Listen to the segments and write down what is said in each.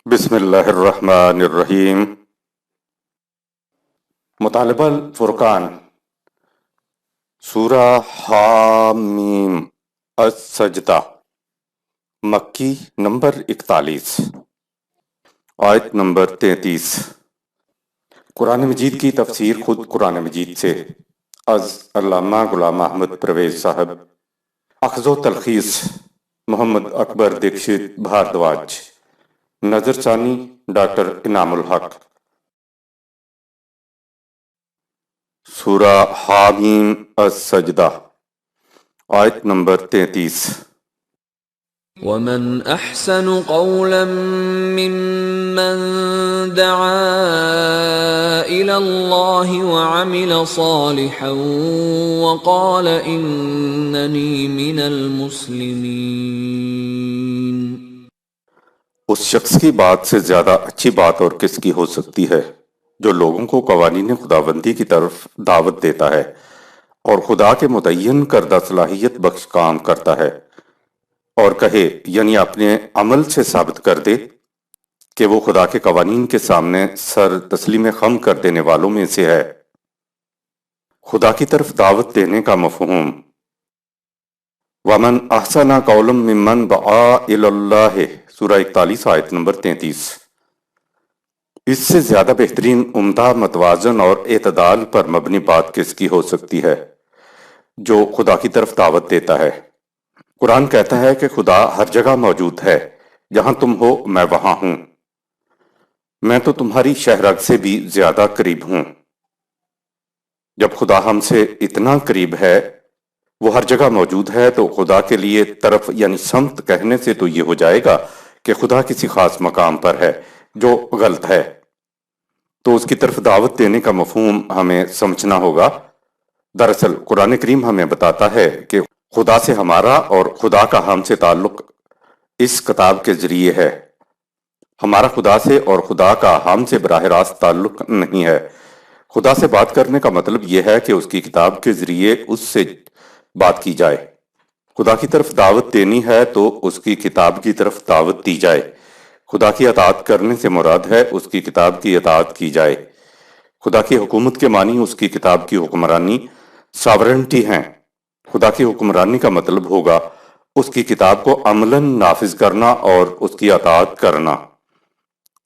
بسم اللہ الرحمن الرحیم۔ مطالبہ الفرقان، سورہ حامیم السجدہ، مکی، نمبر 41، آیت نمبر 33۔ قرآن مجید کی تفسیر خود قرآن مجید سے از علامہ غلام احمد پرویز صاحب، اخذ و تلخیص محمد اکبر دکشت بھاردواج، نظر ثانی ڈاکٹر انعام الحق۔ سورہ حامیم السجدہ، آیت نمبر 33۔ ومن احسن قولا ممن دعا الى الله وعمل صالحا وقال انني من المسلمين۔ اس شخص کی بات سے زیادہ اچھی بات اور کس کی ہو سکتی ہے جو لوگوں کو قوانین خداوندی کی طرف دعوت دیتا ہے اور خدا کے متعین کردہ صلاحیت بخش کام کرتا ہے، اور کہے یعنی اپنے عمل سے ثابت کر دے کہ وہ خدا کے قوانین کے سامنے سر تسلیم خم کر دینے والوں میں سے ہے۔ خدا کی طرف دعوت دینے کا مفہوم، وَمَنْ أَحْسَنَ قَوْلًا مِّمَّنْ دَعَا إِلَى اللَّهِ، سورہ 41 آیت نمبر 33۔ اس سے زیادہ بہترین، عمدہ، متوازن اور اعتدال پر مبنی بات کس کی ہو سکتی ہے جو خدا کی طرف دعوت دیتا ہے۔ قرآن کہتا ہے کہ خدا ہر جگہ موجود ہے، جہاں تم ہو میں وہاں ہوں، میں تو تمہاری شہرگ سے بھی زیادہ قریب ہوں۔ جب خدا ہم سے اتنا قریب ہے، وہ ہر جگہ موجود ہے، تو خدا کے لیے طرف یعنی سمت کہنے سے تو یہ ہو جائے گا کہ خدا کسی خاص مقام پر ہے، جو غلط ہے۔ تو اس کی طرف دعوت دینے کا مفہوم ہمیں سمجھنا ہوگا۔ دراصل قرآن کریم ہمیں بتاتا ہے کہ خدا سے ہمارا اور خدا کا ہم سے تعلق اس کتاب کے ذریعے ہے۔ ہمارا خدا سے اور خدا کا ہم سے براہ راست تعلق نہیں ہے۔ خدا سے بات کرنے کا مطلب یہ ہے کہ اس کی کتاب کے ذریعے اس سے بات کی جائے۔ خدا کی طرف دعوت دینی ہے تو اس کی کتاب کی طرف دعوت دی جائے۔ خدا کی اطاعت کرنے سے مراد ہے اس کی کتاب کی اطاعت کی جائے۔ خدا کی حکومت کے معنی اس کی کتاب کی حکمرانی، ساورنٹی ہیں۔ خدا کی حکمرانی کا مطلب ہوگا اس کی کتاب کو عملاً نافذ کرنا اور اس کی اطاعت کرنا۔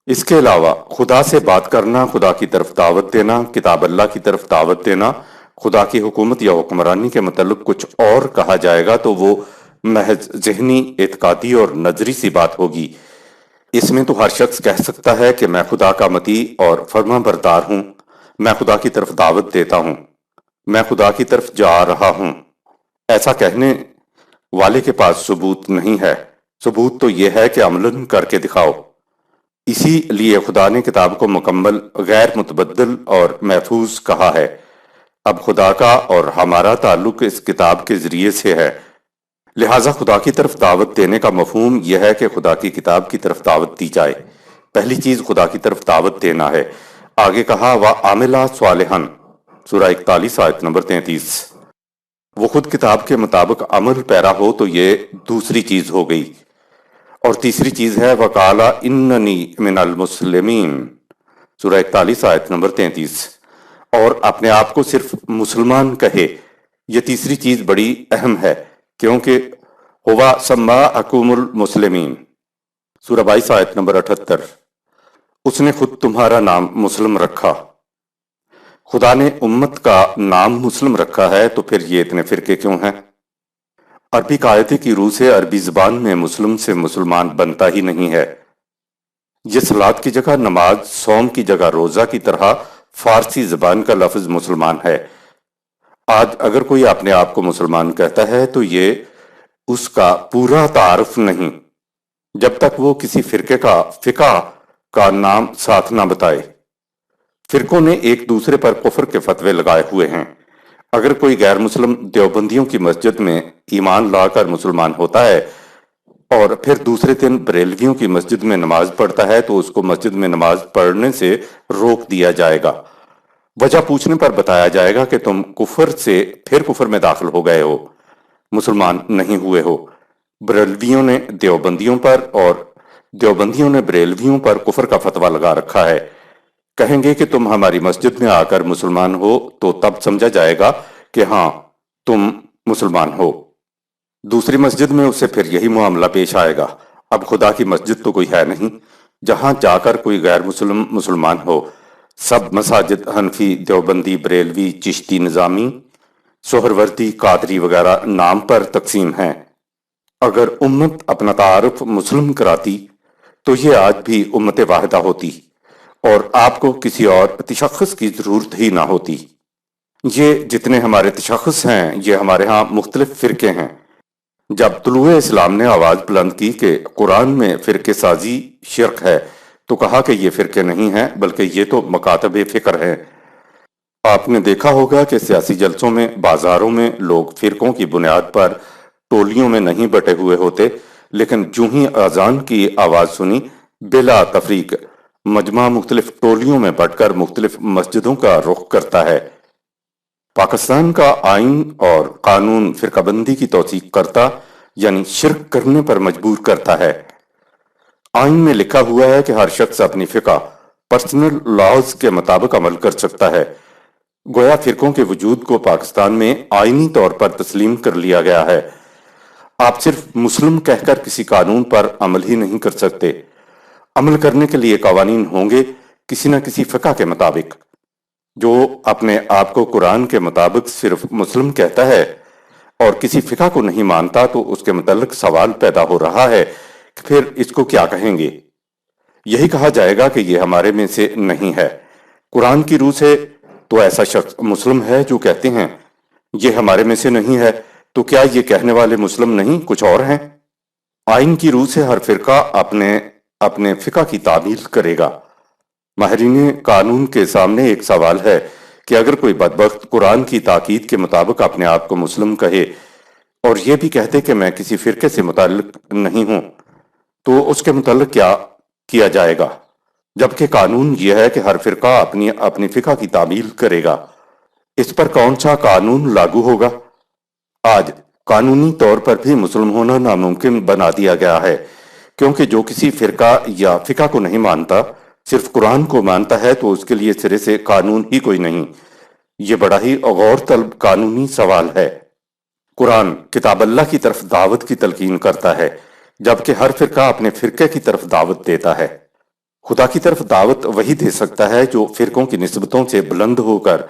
اس کے علاوہ خدا سے بات کرنا، خدا کی طرف دعوت دینا، کتاب اللہ کی طرف دعوت دینا، خدا کی حکومت یا حکمرانی کے متعلق کچھ اور کہا جائے گا تو وہ محض ذہنی، اعتقادی اور نظری سی بات ہوگی۔ اس میں تو ہر شخص کہہ سکتا ہے کہ میں خدا کا مطیع اور فرما بردار ہوں، میں خدا کی طرف دعوت دیتا ہوں، میں خدا کی طرف جا رہا ہوں۔ ایسا کہنے والے کے پاس ثبوت نہیں ہے۔ ثبوت تو یہ ہے کہ عملاً کر کے دکھاؤ۔ اسی لیے خدا نے کتاب کو مکمل، غیر متبدل اور محفوظ کہا ہے۔ اب خدا کا اور ہمارا تعلق اس کتاب کے ذریعے سے ہے، لہٰذا خدا کی طرف دعوت دینے کا مفہوم یہ ہے کہ خدا کی کتاب کی طرف دعوت دی جائے۔ پہلی چیز خدا کی طرف دعوت دینا ہے۔ آگے کہا وَعَمِلَ صَالِحًا، سورہ 41 آیت نمبر 33۔ وہ خود کتاب کے مطابق عمل پیرا ہو تو یہ دوسری چیز ہو گئی۔ اور تیسری چیز ہے وَقَالَ إِنَّنِي مِنَ الْمُسْلِمِينَ، سورہ 41 آیت نمبر 33۔ اور اپنے آپ کو صرف مسلمان کہے، یہ تیسری چیز بڑی اہم ہے، کیونکہ ہوا سماءکم المسلمین، سورہ 22 آیت نمبر 78۔ اس نے خود تمہارا نام مسلم رکھا۔ خدا نے امت کا نام مسلم رکھا ہے تو پھر یہ اتنے فرقے کیوں ہیں؟ عربی قاعدے کی روح سے عربی زبان میں مسلم سے مسلمان بنتا ہی نہیں ہے۔ یہ صلاۃ کی جگہ نماز، صوم کی جگہ روزہ کی طرح فارسی زبان کا لفظ مسلمان ہے۔ آج اگر کوئی اپنے آپ کو مسلمان کہتا ہے تو یہ اس کا پورا تعارف نہیں، جب تک وہ کسی فرقے کا فقہ کا نام ساتھ نہ بتائے۔ فرقوں نے ایک دوسرے پر کفر کے فتوے لگائے ہوئے ہیں۔ اگر کوئی غیر مسلم دیوبندیوں کی مسجد میں ایمان لا کر مسلمان ہوتا ہے اور پھر دوسرے دن بریلویوں کی مسجد میں نماز پڑھتا ہے تو اس کو مسجد میں نماز پڑھنے سے روک دیا جائے گا۔ وجہ پوچھنے پر بتایا جائے گا کہ تم کفر سے پھر کفر میں داخل ہو گئے ہو، مسلمان نہیں ہوئے ہو۔ بریلویوں نے دیوبندیوں پر اور دیوبندیوں نے بریلویوں پر کفر کا فتویٰ لگا رکھا ہے۔ کہیں گے کہ تم ہماری مسجد میں آ کر مسلمان ہو تو تب سمجھا جائے گا کہ ہاں تم مسلمان ہو، دوسری مسجد میں اسے پھر یہی معاملہ پیش آئے گا۔ اب خدا کی مسجد تو کوئی ہے نہیں جہاں جا کر کوئی غیر مسلم مسلمان ہو۔ سب مساجد حنفی، دیوبندی، بریلوی، چشتی، نظامی، سہروردی، قادری وغیرہ نام پر تقسیم ہیں۔ اگر امت اپنا تعارف مسلم کراتی تو یہ آج بھی امت واحدہ ہوتی اور آپ کو کسی اور تشخص کی ضرورت ہی نہ ہوتی۔ یہ جتنے ہمارے تشخص ہیں یہ ہمارے ہاں مختلف فرقے ہیں۔ جب طلوع اسلام نے آواز بلند کی کہ قرآن میں فرقے سازی شرک ہے تو کہا کہ یہ فرقے نہیں ہیں بلکہ یہ تو مکاتب فکر ہیں۔ آپ نے دیکھا ہوگا کہ سیاسی جلسوں میں، بازاروں میں لوگ فرقوں کی بنیاد پر ٹولیوں میں نہیں بٹے ہوئے ہوتے، لیکن جوں ہی اذان کی آواز سنی بلا تفریق مجمع مختلف ٹولیوں میں بٹ کر مختلف مسجدوں کا رخ کرتا ہے۔ پاکستان کا آئین اور قانون فرقہ بندی کی توثیق کرتا یعنی شرک کرنے پر مجبور کرتا ہے۔ آئین میں لکھا ہوا ہے کہ ہر شخص اپنی فقہ پرسنل لاز کے مطابق عمل کر سکتا ہے۔ گویا فرقوں کے وجود کو پاکستان میں آئینی طور پر تسلیم کر لیا گیا ہے۔ آپ صرف مسلم کہہ کر کسی قانون پر عمل ہی نہیں کر سکتے۔ عمل کرنے کے لیے قوانین ہوں گے کسی نہ کسی فقہ کے مطابق۔ جو اپنے آپ کو قرآن کے مطابق صرف مسلم کہتا ہے اور کسی فقہ کو نہیں مانتا تو اس کے متعلق سوال پیدا ہو رہا ہے کہ پھر اس کو کیا کہیں گے؟ یہی کہا جائے گا کہ یہ ہمارے میں سے نہیں ہے۔ قرآن کی روح سے تو ایسا شخص مسلم ہے جو کہتے ہیں یہ ہمارے میں سے نہیں ہے، تو کیا یہ کہنے والے مسلم نہیں کچھ اور ہیں؟ آئین کی روح سے ہر فرقہ اپنے فقہ کی تعمیل کرے گا۔ ماہرین قانون کے سامنے ایک سوال ہے کہ اگر کوئی بدبخت قرآن کی تاکید کے مطابق اپنے آپ کو مسلم کہے اور یہ بھی کہتے کہ میں کسی فرقے سے متعلق نہیں ہوں تو اس کے متعلق کیا کیا جائے گا؟ جبکہ قانون یہ ہے کہ ہر فرقہ اپنی فقہ کی تعمیل کرے گا۔ اس پر کون سا قانون لاگو ہوگا؟ آج قانونی طور پر بھی مسلم ہونا ناممکن بنا دیا گیا ہے، کیونکہ جو کسی فرقہ یا فقہ کو نہیں مانتا، صرف قرآن کو مانتا ہے تو اس کے لیے سرے سے قانون ہی کوئی نہیں۔ یہ بڑا ہی غور طلب قانونی سوال ہے۔ قرآن کتاب اللہ کی طرف دعوت کی تلقین کرتا ہے، جبکہ ہر فرقہ اپنے فرقے کی طرف دعوت دیتا ہے۔ خدا کی طرف دعوت وہی دے سکتا ہے جو فرقوں کی نسبتوں سے بلند ہو کر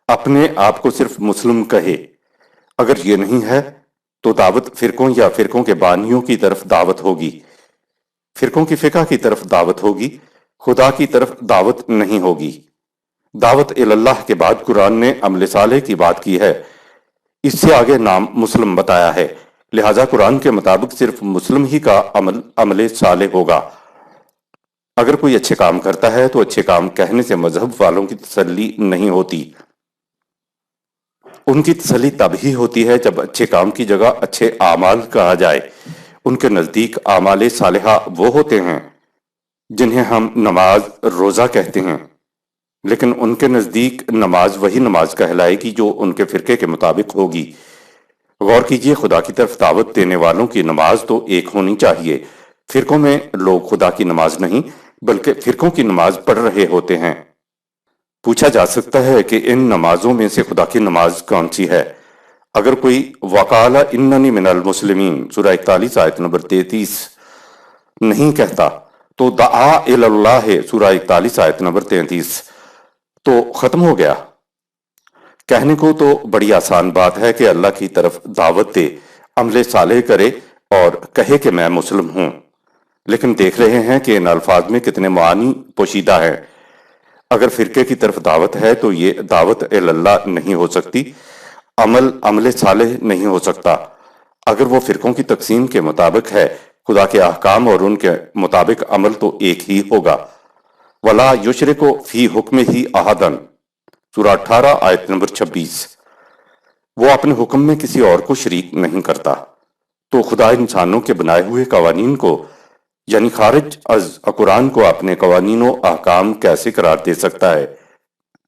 اپنے آپ کو صرف مسلم کہے۔ اگر یہ نہیں ہے تو دعوت فرقوں یا فرقوں کے بانیوں کی طرف دعوت ہوگی، فرقوں کی فقہ کی طرف دعوت ہوگی، خدا کی طرف دعوت نہیں ہوگی۔ دعوت اللہ کے بعد قرآن نے عمل صالح کی بات کی ہے، اس سے آگے نام مسلم بتایا ہے، لہٰذا قرآن کے مطابق صرف مسلم ہی کا عمل صالح ہوگا۔ اگر کوئی اچھے کام کرتا ہے تو اچھے کام کہنے سے مذہب والوں کی تسلی نہیں ہوتی۔ ان کی تسلی تب ہی ہوتی ہے جب اچھے کام کی جگہ اچھے اعمال کہا جائے۔ ان کے نزدیک اعمال صالحہ وہ ہوتے ہیں جنہیں ہم نماز روزہ کہتے ہیں، لیکن ان کے نزدیک نماز وہی نماز کہلائے گی جو ان کے فرقے کے مطابق ہوگی۔ غور کیجئے، خدا کی طرف دعوت دینے والوں کی نماز تو ایک ہونی چاہیے۔ فرقوں میں لوگ خدا کی نماز نہیں بلکہ فرقوں کی نماز پڑھ رہے ہوتے ہیں۔ پوچھا جا سکتا ہے کہ ان نمازوں میں سے خدا کی نماز کون سی ہے؟ اگر کوئی وقال اننی من المسلمین سورہ 41 آیت نمبر 33 نہیں کہتا تو دعا الی اللہ سورہ 41 آیت نمبر 33 تو ختم ہو گیا۔ کہنے کو تو بڑی آسان بات ہے کہ اللہ کی طرف دعوت دے، عمل صالح کرے اور کہے کہ میں مسلم ہوں، لیکن دیکھ رہے ہیں کہ ان الفاظ میں کتنے معانی پوشیدہ ہیں۔ اگر فرقے کی طرف دعوت ہے تو یہ دعوت اللہ نہیں ہو سکتی، عمل صالح نہیں ہو سکتا۔ اگر وہ فرقوں کی تقسیم کے مطابق ہے، خدا کے احکام اور ان کے مطابق عمل تو ایک ہی ہوگا۔ وَلَا يُشْرِكُ فِي حُكْمِهِ أَحَدًا سورہ 18 آیت نمبر 26۔ وہ اپنے حکم میں کسی اور کو شریک نہیں کرتا۔ تو خدا انسانوں کے بنائے ہوئے قوانین کو یعنی خارج از قرآن کو اپنے قوانین و احکام کیسے قرار دے سکتا ہے؟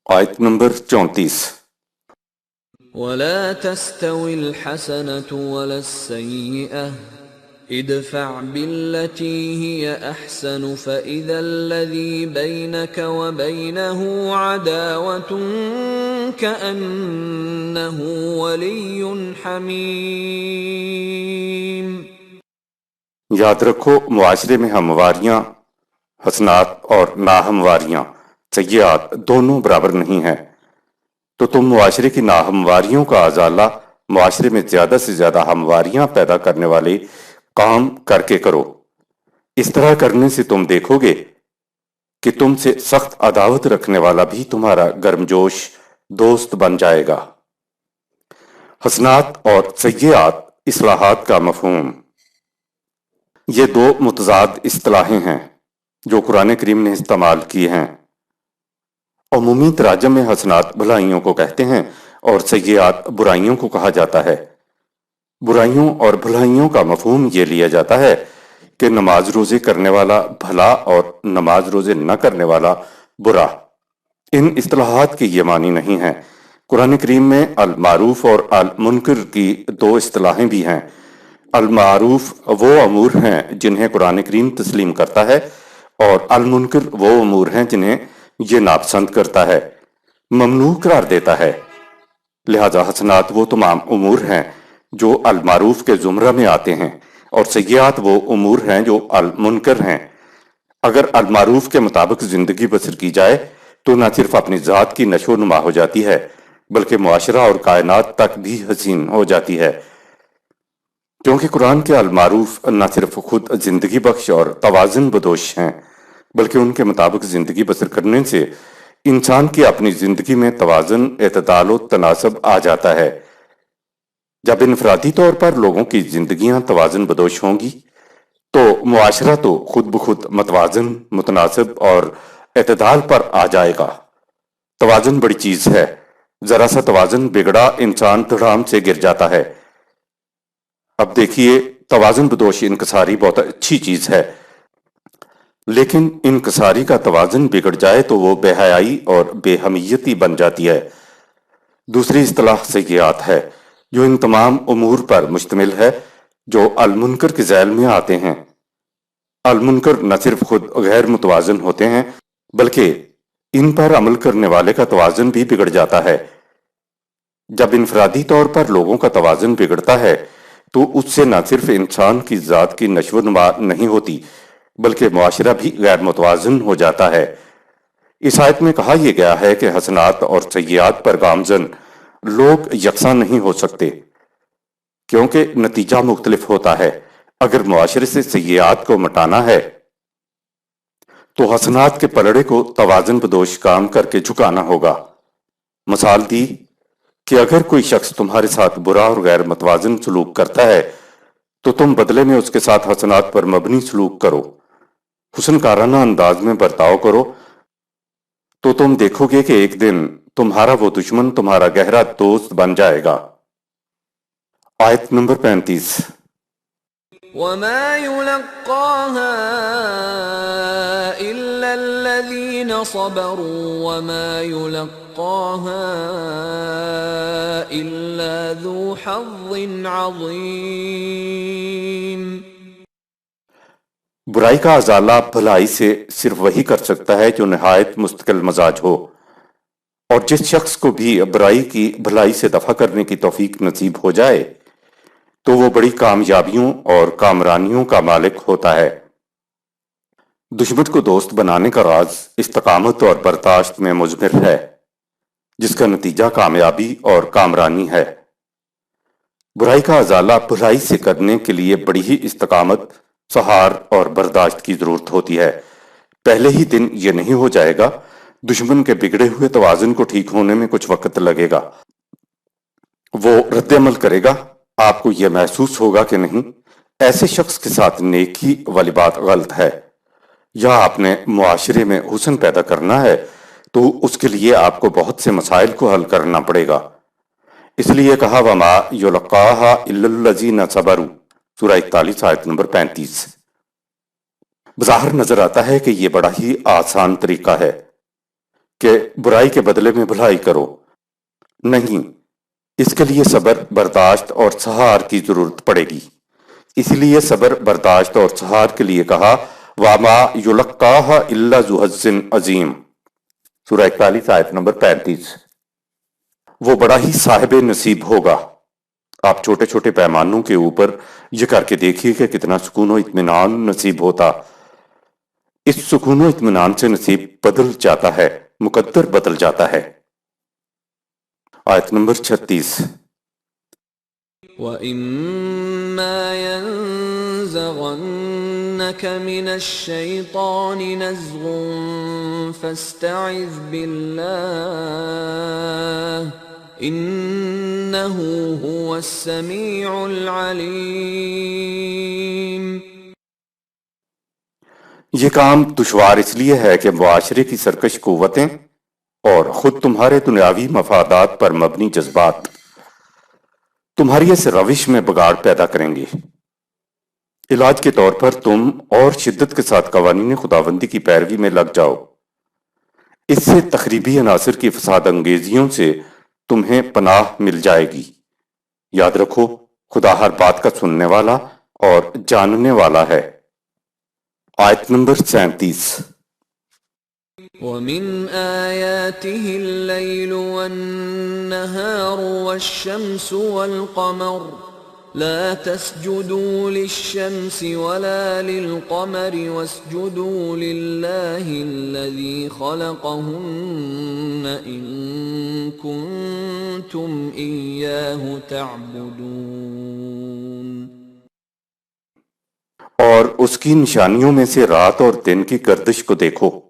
آیت نمبر 34۔ وَلَا تَسْتَوِي الْحَسَنَةُ وَلَا السَّيِّئَةُ ادفع بالتي هي احسن فاذا الذي بينك وبينه عداوة كأنه ولي حميم۔ یاد رکھو معاشرے میں ہمواریاں، حسنات اور ناہمواریاں، سیئات دونوں برابر نہیں ہیں، تو تم معاشرے کی ناہمواریوں کا ازالہ معاشرے میں زیادہ سے زیادہ ہمواریاں پیدا کرنے والے کام کر کے کرو۔ اس طرح کرنے سے تم دیکھو گے کہ تم سے سخت عداوت رکھنے والا بھی تمہارا گرمجوش دوست بن جائے گا۔ حسنات اور سیئات، اصلاحات کا مفہوم۔ یہ دو متضاد اصطلاحیں ہیں جو قرآن کریم نے استعمال کی ہیں۔ عمومی تراجم میں حسنات بھلائیوں کو کہتے ہیں اور سیئات برائیوں کو کہا جاتا ہے۔ برائیوں اور بھلائیوں کا مفہوم یہ لیا جاتا ہے کہ نماز روزے کرنے والا بھلا اور نماز روزے نہ کرنے والا برا۔ ان اصطلاحات کے یہ معنی نہیں ہیں۔ قرآن کریم میں المعروف اور المنکر کی دو اصطلاحیں بھی ہیں۔ المعروف وہ امور ہیں جنہیں قرآن کریم تسلیم کرتا ہے، اور المنکر وہ امور ہیں جنہیں یہ ناپسند کرتا ہے، ممنوع قرار دیتا ہے۔ لہذا حسنات وہ تمام امور ہیں جو المعروف کے زمرہ میں آتے ہیں، اور سیئات وہ امور ہیں جو المنکر ہیں۔ اگر المعروف کے مطابق زندگی بسر کی جائے تو نہ صرف اپنی ذات کی نشو و نما ہو جاتی ہے بلکہ معاشرہ اور کائنات تک بھی حسین ہو جاتی ہے، کیونکہ قرآن کے المعروف نہ صرف خود زندگی بخش اور توازن بدوش ہیں بلکہ ان کے مطابق زندگی بسر کرنے سے انسان کی اپنی زندگی میں توازن، اعتدال و تناسب آ جاتا ہے۔ جب انفرادی طور پر لوگوں کی زندگیاں توازن بدوش ہوں گی تو معاشرہ تو خود بخود متوازن، متناسب اور اعتدال پر آ جائے گا۔ توازن بڑی چیز ہے، ذرا سا توازن بگڑا انسان دھڑام سے گر جاتا ہے۔ اب دیکھیے، توازن بدوش انکساری بہت اچھی چیز ہے، لیکن انکساری کا توازن بگڑ جائے تو وہ بے حیائی اور بے حمیتی بن جاتی ہے۔ دوسری اصطلاح سیئات ہے جو ان تمام امور پر مشتمل ہے جو المنکر کے ذیل میں آتے ہیں۔ المنکر نہ صرف خود غیر متوازن ہوتے ہیں بلکہ ان پر عمل کرنے والے کا توازن بھی بگڑ جاتا ہے۔ جب انفرادی طور پر لوگوں کا توازن بگڑتا ہے تو اس سے نہ صرف انسان کی ذات کی نشو و نما نہیں ہوتی بلکہ معاشرہ بھی غیر متوازن ہو جاتا ہے۔ اس آیت میں کہا یہ گیا ہے کہ حسنات اور سیئات پر گامزن لوگ یکساں نہیں ہو سکتے کیونکہ نتیجہ مختلف ہوتا ہے۔ اگر معاشرے سے سیئات کو مٹانا ہے تو حسنات کے پلڑے کو توازن بدوش کام کر کے جھکانا ہوگا۔ مثال دی کہ اگر کوئی شخص تمہارے ساتھ برا اور غیر متوازن سلوک کرتا ہے تو تم بدلے میں اس کے ساتھ حسنات پر مبنی سلوک کرو، حسن کارانہ انداز میں برتاؤ کرو، تو تم دیکھو گے کہ ایک دن تمہارا وہ دشمن تمہارا گہرا دوست بن جائے گا۔ آیت نمبر 35۔ وما يلقاها إلا الذين صبروا وما يلقاها إلا ذو حظ عظيم۔ برائی کا ازالہ بھلائی سے صرف وہی کر سکتا ہے جو نہایت مستقل مزاج ہو، اور جس شخص کو بھی برائی کی بھلائی سے دفع کرنے کی توفیق نصیب ہو جائے تو وہ بڑی کامیابیوں اور کامرانیوں کا مالک ہوتا ہے۔ دشمن کو دوست بنانے کا راز استقامت اور برداشت میں مضمر ہے، جس کا نتیجہ کامیابی اور کامرانی ہے۔ برائی کا ازالہ بھلائی سے کرنے کے لیے بڑی ہی استقامت، سہار اور برداشت کی ضرورت ہوتی ہے۔ پہلے ہی دن یہ نہیں ہو جائے گا، دشمن کے بگڑے ہوئے توازن کو ٹھیک ہونے میں کچھ وقت لگے گا۔ وہ رد عمل کرے گا، آپ کو یہ محسوس ہوگا کہ نہیں، ایسے شخص کے ساتھ نیکی والی بات غلط ہے، یا آپ نے معاشرے میں حسن پیدا کرنا ہے تو اس کے لیے آپ کو بہت سے مسائل کو حل کرنا پڑے گا۔ اس لیے کہا وَمَا يُلَقَّاهَا إِلَّا الَّذِينَ صَبَرُوا، سورہ 41 آیت نمبر 35۔ بظاہر نظر آتا ہے کہ یہ بڑا ہی آسان طریقہ ہے کہ برائی کے بدلے میں بھلائی کرو، نہیں، اس کے لیے صبر، برداشت اور سہار کی ضرورت پڑے گی۔ اسی لیے صبر، برداشت اور سہار کے لیے کہا وَمَا يُلَقَّاهَا إِلَّا ذُو حَظٍّ عَظِيمٍ، سورہ 41 آیت نمبر 35۔ وہ بڑا ہی صاحب نصیب ہوگا۔ آپ چھوٹے چھوٹے پیمانوں کے اوپر یہ کر کے دیکھیے کہ کتنا سکون و اطمینان نصیب ہوتا۔ اس سکون و اطمینان سے نصیب بدل جاتا ہے، مقدر بدل جاتا ہے۔ آیت نمبر 36۔ وَإِمَّا يَنزَغَنَّكَ مِنَ الشَّيْطَانِ نَزْغٌ فَاسْتَعِذْ بِاللَّهِ إِنَّهُ هُوَ السَّمِيعُ الْعَلِيمُ۔ یہ کام دشوار اس لیے ہے کہ معاشرے کی سرکش قوتیں اور خود تمہارے دنیاوی مفادات پر مبنی جذبات تمہاری اس روش میں بگاڑ پیدا کریں گے۔ علاج کے طور پر تم اور شدت کے ساتھ قوانین خداوندی کی پیروی میں لگ جاؤ۔ اس سے تخریبی عناصر کی فساد انگیزیوں سے تمہیں پناہ مل جائے گی۔ یاد رکھو، خدا ہر بات کا سننے والا اور جاننے والا ہے۔ آیت نمبر 37۔ وَمِنْ آيَاتِهِ اللَّيْلُ وَالنَّهَارُ وَالشَّمْسُ وَالْقَمَرُ لَا تَسْجُدُوا لِلشَّمْسِ وَلَا لِلْقَمَرِ وَاسْجُدُوا لِلَّهِ الَّذِي خَلَقَهُنَّ إِن كُنتُمْ إِيَّاهُ تَعْبُدُونَ۔ اور اس کی نشانیوں میں سے رات اور دن کی گردش کو دیکھو،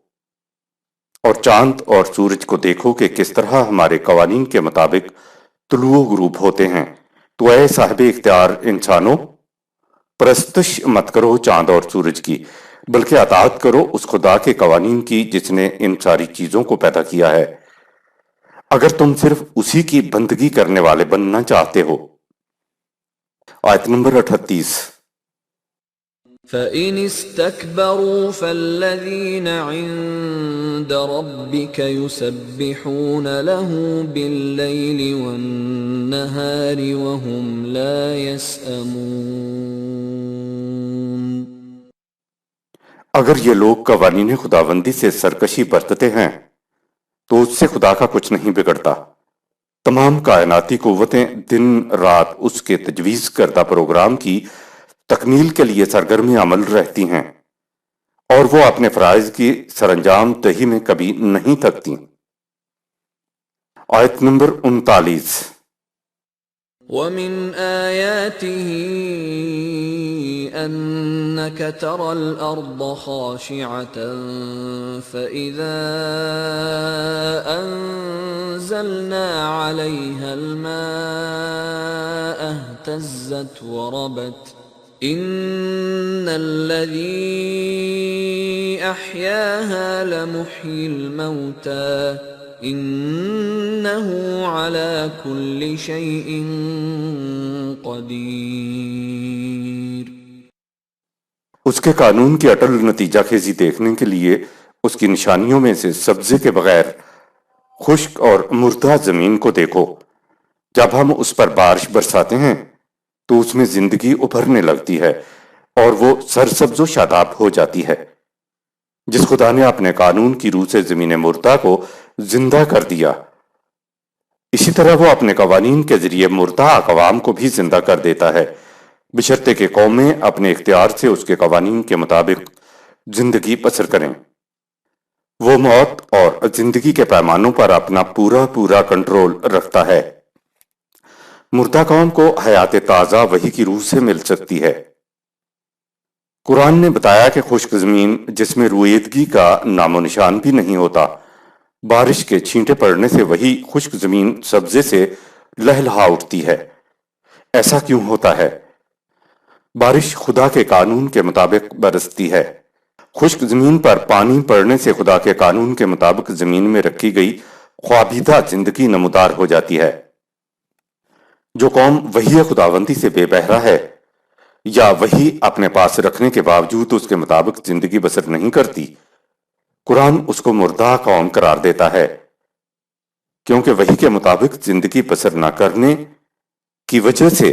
اور چاند اور سورج کو دیکھو کہ کس طرح ہمارے قوانین کے مطابق طلوع و غروب ہوتے ہیں۔ تو اے صاحب اختیار انسانوں، پرستش مت کرو چاند اور سورج کی، بلکہ اطاعت کرو اس خدا کے قوانین کی جس نے ان ساری چیزوں کو پیدا کیا ہے، اگر تم صرف اسی کی بندگی کرنے والے بننا چاہتے ہو۔ آیت نمبر 38۔ فَإِنِ اسْتَكْبَرُوا فَالَّذِينَ عِندَ رَبِّكَ يُسَبِّحُونَ لَهُ بِاللَّيْلِ وَالنَّهَارِ وَهُمْ لَا يَسْأَمُونَ۔ اگر یہ لوگ قوانین خداوندی سے سرکشی برتتے ہیں تو اس سے خدا کا کچھ نہیں بگڑتا۔ تمام کائناتی قوتیں دن رات اس کے تجویز کردہ پروگرام کی تکمیل کے لیے سرگرم عمل رہتی ہیں، اور وہ اپنے فرائض کی سرانجام دہی میں کبھی نہیں تھکتی۔ آیت نمبر 39۔ وَمِنْ آيَاتِهِ أَنَّكَ تَرَى الْأَرْضَ خَاشِعَةً فَإِذَا أَنزَلْنَا عَلَيْهَا الْمَاءَ اهْتَزَّتْ وَرَبَتْ إِنَّ الَّذِي أَحْيَاهَا لَمُحْيِي الْمَوْتَى إِنَّهُ عَلَى كُلِّ شَيْءٍ قَدِيرٌ۔ اس کے قانون کی اٹل نتیجہ خیزی دیکھنے کے لیے اس کی نشانیوں میں سے سبزے کے بغیر خشک اور مردہ زمین کو دیکھو۔ جب ہم اس پر بارش برساتے ہیں تو اس میں زندگی ابھرنے لگتی ہے اور وہ سرسبز و شاداب ہو جاتی ہے۔ جس خدا نے اپنے قانون کی روح سے زمین مردہ کو زندہ کر دیا، اسی طرح وہ اپنے قوانین کے ذریعے مردہ اقوام کو بھی زندہ کر دیتا ہے، بشرطے کہ قومیں اپنے اختیار سے اس کے قوانین کے مطابق زندگی بسر کریں۔ وہ موت اور زندگی کے پیمانوں پر اپنا پورا کنٹرول رکھتا ہے۔ مردہ قوم کو حیات تازہ وحی کی روح سے مل سکتی ہے۔ قرآن نے بتایا کہ خشک زمین جس میں رویدگی کا نام و نشان بھی نہیں ہوتا، بارش کے چھینٹے پڑنے سے وہی خشک زمین سبزے سے لہلہا اٹھتی ہے۔ ایسا کیوں ہوتا ہے؟ بارش خدا کے قانون کے مطابق برستی ہے۔ خشک زمین پر پانی پڑنے سے خدا کے قانون کے مطابق زمین میں رکھی گئی خوابیدہ زندگی نمودار ہو جاتی ہے۔ جو قوم وحی خداوندی سے بے بہرہ ہے یا وحی اپنے پاس رکھنے کے باوجود اس کے مطابق زندگی بسر نہیں کرتی، قرآن اس کو مردہ قوم قرار دیتا ہے، کیونکہ وحی کے مطابق زندگی بسر نہ کرنے کی وجہ سے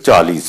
40।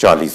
40।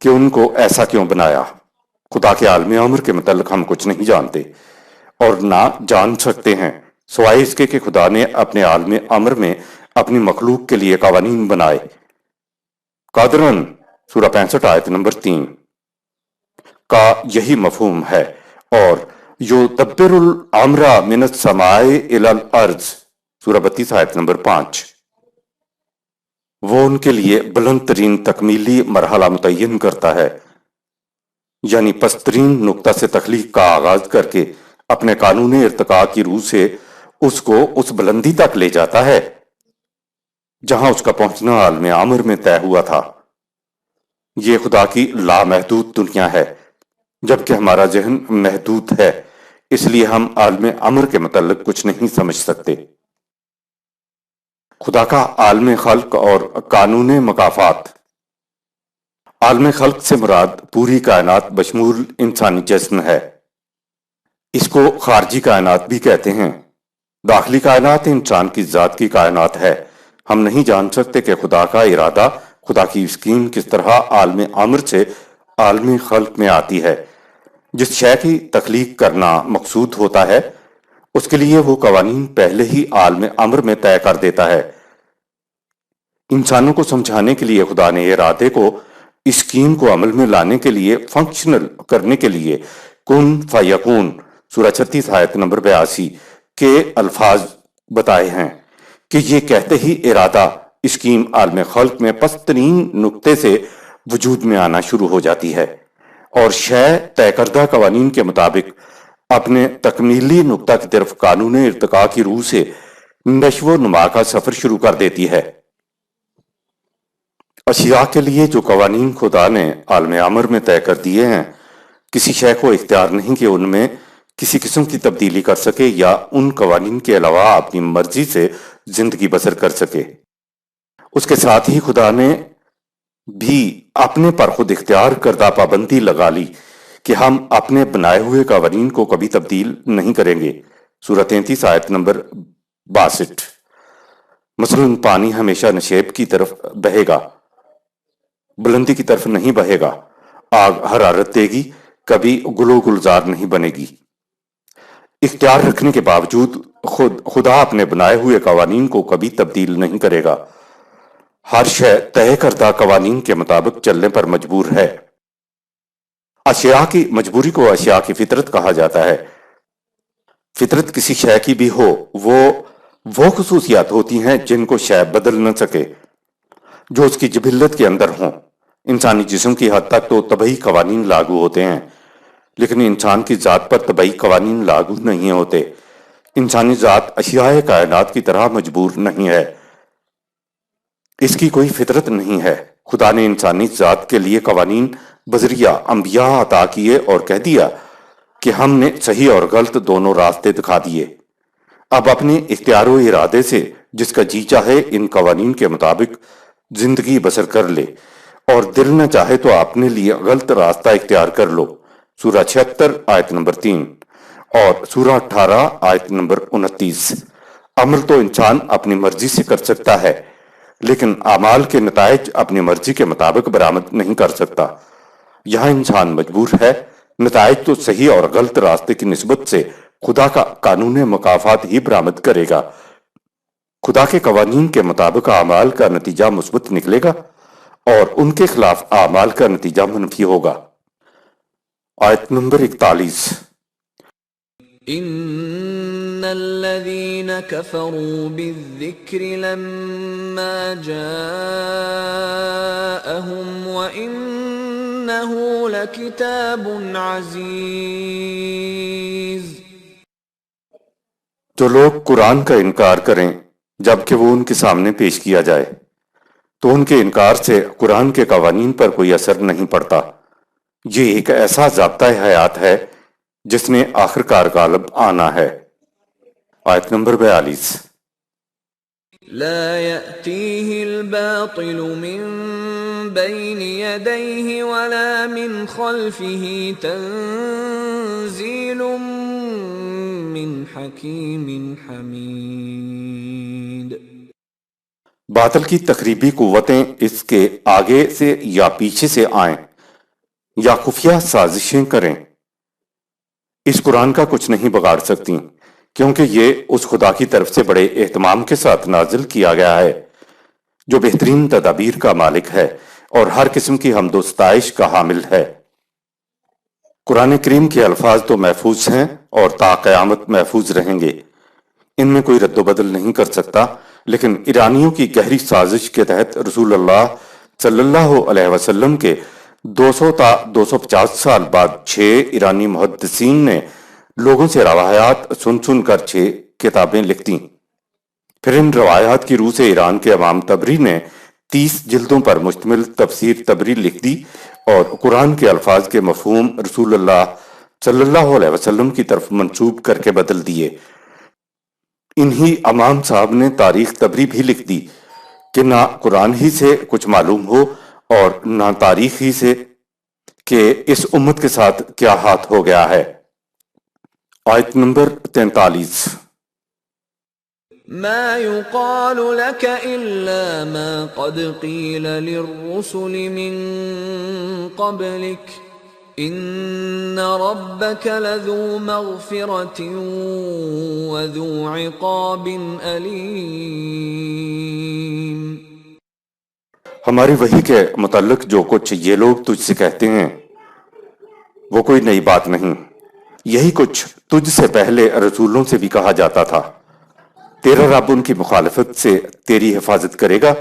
کہ ان کو ایسا کیوں بنایا۔ خدا کے عالم امر کے متعلق ہم کچھ نہیں جانتے اور نہ جان سکتے ہیں سوائے اس کے کہ خدا نے اپنے عالم امر میں اپنی مخلوق کے لیے قوانین بنائے۔ قادرن سورہ 65 آیت نمبر 3 کا یہی مفہوم ہے، اور یدبر الامر من السماء الی الارض سورہ 32 آیت نمبر 5، وہ ان کے لیے بلند ترین تکمیلی مرحلہ متعین کرتا ہے، یعنی پسترین نقطہ سے تخلیق کا آغاز کر کے اپنے قانون ارتقاء کی روح سے اس کو اس بلندی تک لے جاتا ہے جہاں اس کا پہنچنا عالم امر میں طے ہوا تھا۔ یہ خدا کی لامحدود دنیا ہے، جبکہ ہمارا ذہن محدود ہے، اس لیے ہم عالم امر کے متعلق کچھ نہیں سمجھ سکتے۔ خدا کا عالم خلق اور قانون مکافات۔ عالم خلق سے مراد پوری کائنات بشمول انسانی جسم ہے۔ اس کو خارجی کائنات بھی کہتے ہیں۔ داخلی کائنات انسان کی ذات کی کائنات ہے۔ ہم نہیں جان سکتے کہ خدا کا ارادہ، خدا کی اسکیم کس طرح عالم امر سے عالم خلق میں آتی ہے۔ جس شے کی تخلیق کرنا مقصود ہوتا ہے اس کے لیے وہ قوانین پہلے ہی عالم امر میں طے کر دیتا ہے۔ انسانوں کو سمجھانے کے لیے خدا نے ارادے کو اسکیم کو عمل میں لانے کے لیے فنکشنل کرنے کے لیے کن فیکون سورہ 36 آیت نمبر 82 کے الفاظ بتائے ہیں کہ یہ کہتے ہی ارادہ اسکیم عالم خلق میں پسترین نقطے سے وجود میں آنا شروع ہو جاتی ہے، اور شے طے کردہ قوانین کے مطابق اپنے تکمیلی نقطہ کی طرف قانون ارتقاء کی روح سے نشو و نما کا سفر شروع کر دیتی ہے۔ اشیاء کے لیے جو قوانین خدا نے عالم امر میں طے کر دیے ہیں، کسی شے کو اختیار نہیں کہ ان میں کسی قسم کی تبدیلی کر سکے یا ان قوانین کے علاوہ اپنی مرضی سے زندگی بسر کر سکے۔ اس کے ساتھ ہی خدا نے بھی اپنے پر خود اختیار کردہ پابندی لگا لی کہ ہم اپنے بنائے ہوئے قوانین کو کبھی تبدیل نہیں کریں گے۔ سورہ 33 آیت نمبر 62۔ مثلا پانی ہمیشہ نشیب کی طرف بہے گا، بلندی کی طرف نہیں بہے گا۔ آگ حرارت دے گی، کبھی گلو گلزار نہیں بنے گی۔ اختیار رکھنے کے باوجود خدا اپنے بنائے ہوئے قوانین کو کبھی تبدیل نہیں کرے گا۔ ہر شے طے کردہ قوانین کے مطابق چلنے پر مجبور ہے۔ اشیاء کی مجبوری کو اشیاء کی فطرت کہا جاتا ہے۔ فطرت کسی شے کی بھی ہو، وہ خصوصیات ہوتی ہیں جن کو شے بدل نہ سکے، جو اس کی جبلت کے اندر ہوں۔ انسانی جسم کی حد تک تو طبعی قوانین لاگو ہوتے ہیں، لیکن انسان کی ذات پر طبعی قوانین لاگو نہیں ہوتے۔ انسانی ذات اشیاء کائنات کی طرح مجبور نہیں ہے، اس کی کوئی فطرت نہیں ہے۔ خدا نے انسانی ذات کے لیے قوانین بذریعہ انبیاء عطا کیے اور کہہ دیا کہ ہم نے صحیح اور غلط دونوں راستے دکھا دیے۔ اب اپنے اختیار و ارادے سے جس کا جی چاہے ان قوانین کے مطابق زندگی بسر کر لے، اور دل نہ چاہے تو اپنے لیے غلط راستہ اختیار کر لو۔ سورہ 76 آیت نمبر 3 اور سورہ 18 آیت نمبر 29۔ عمل تو انسان اپنی مرضی سے کر سکتا ہے، لیکن اعمال کے نتائج اپنی مرضی کے مطابق برآمد نہیں کر سکتا۔ یہاں انسان مجبور ہے، نتائج تو صحیح اور غلط راستے کی نسبت سے خدا کا قانون مکافات ہی برآمد کرے گا۔ خدا کے قوانین کے مطابق اعمال کا نتیجہ مثبت نکلے گا اور ان کے خلاف اعمال کا نتیجہ منفی ہوگا۔ آیت نمبر 41۔ ان الذين كفروا بالذكر لما جاءهم وانه لكتاب عزيز۔ جو لوگ قرآن کا انکار کریں جبکہ وہ ان کے سامنے پیش کیا جائے تو ان کے انکار سے قرآن کے قوانین پر کوئی اثر نہیں پڑتا۔ یہ ایک ایسا ضابطہ حیات ہے جس نے آخر کار غالب آنا ہے۔ آیت نمبر 42۔ لا يأتيه الباطل من بين يديه ولا من خلفه تنزيل من حكيم حميد۔ باطل کی تخریبی قوتیں اس کے آگے سے یا پیچھے سے آئیں، یا خفیہ سازشیں کریں، اس قرآن کا کچھ نہیں بگاڑ سکتی، کیونکہ یہ اس خدا کی طرف سے بڑے اہتمام کے ساتھ نازل کیا گیا ہے جو بہترین تدابیر کا مالک ہے اور ہر قسم کی حمد و ستائش کا حامل ہے۔ قرآن کریم کے الفاظ تو محفوظ ہیں اور تا قیامت محفوظ رہیں گے، ان میں کوئی رد و بدل نہیں کر سکتا، لیکن ایرانیوں کی گہری سازش کے تحت رسول اللہ صلی اللہ علیہ وسلم کے 200 تا 250 سال بعد 6 ایرانی محدثین نے لوگوں سے روایات سن سن کر 6 کتابیں لکھ دیں۔ پھر ان روایات کی روح سے ایران کے امام تبری نے 30 جلدوں پر مشتمل تفسیر تبری لکھ دی اور قرآن کے الفاظ کے مفہوم رسول اللہ صلی اللہ علیہ وسلم کی طرف منسوب کر کے بدل دیے۔ انہی امام صاحب نے تاریخ تبری بھی لکھ دی کہ نہ قرآن ہی سے کچھ معلوم ہو اور نہ تاریخ ہی سے کہ اس امت کے ساتھ کیا ہاتھ ہو گیا ہے۔ آیت نمبر 43۔ ما يقال لك إلا ما قد قيل للرسل من قبلك إن ربك لذو مغفرة وذو عقاب أليم۔ ہماری وحی کے متعلق جو کچھ یہ لوگ تجھ سے کہتے ہیں وہ کوئی نئی بات نہیں، یہی کچھ تجھ سے پہلے رسولوں سے بھی کہا جاتا تھا۔ تیرا رب ان کی مخالفت سے تیری حفاظت کرے گا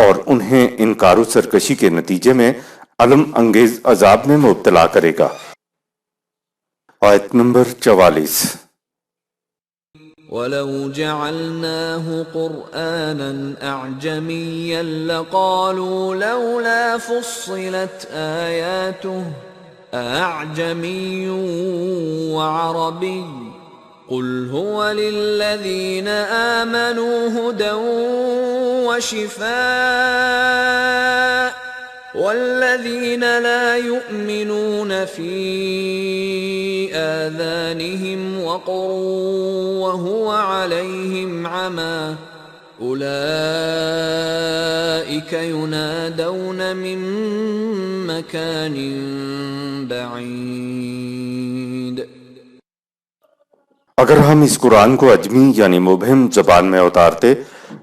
اور انہیں انکار و سرکشی کے نتیجے میں علم انگیز عذاب میں مبتلا کرے گا۔ آیت نمبر 44۔ وَلَوْ جَعَلْنَاهُ قُرْآنًا أَعْجَمِيًّا لَقَالُوا لَوْلَا فُصِّلَتْ آيَاتُهُ أَأَعْجَمِيٌّ وَعَرَبِيٌّ قُلْ هُوَ لِلَّذِينَ آمَنُوا هُدًى وَشِفَاءٌ وَالَّذِينَ لَا يُؤْمِنُونَ فِي آذَانِهِمْ وَقْرٌ وَهُوَ عَلَيْهِمْ عَمًى أُولَئِكَ يُنَادَوْنَ مِن مَّكَانٍ بَعِيدٍ۔ اگر ہم اس قرآن کو عجمی یعنی مبہم زبان میں اتارتے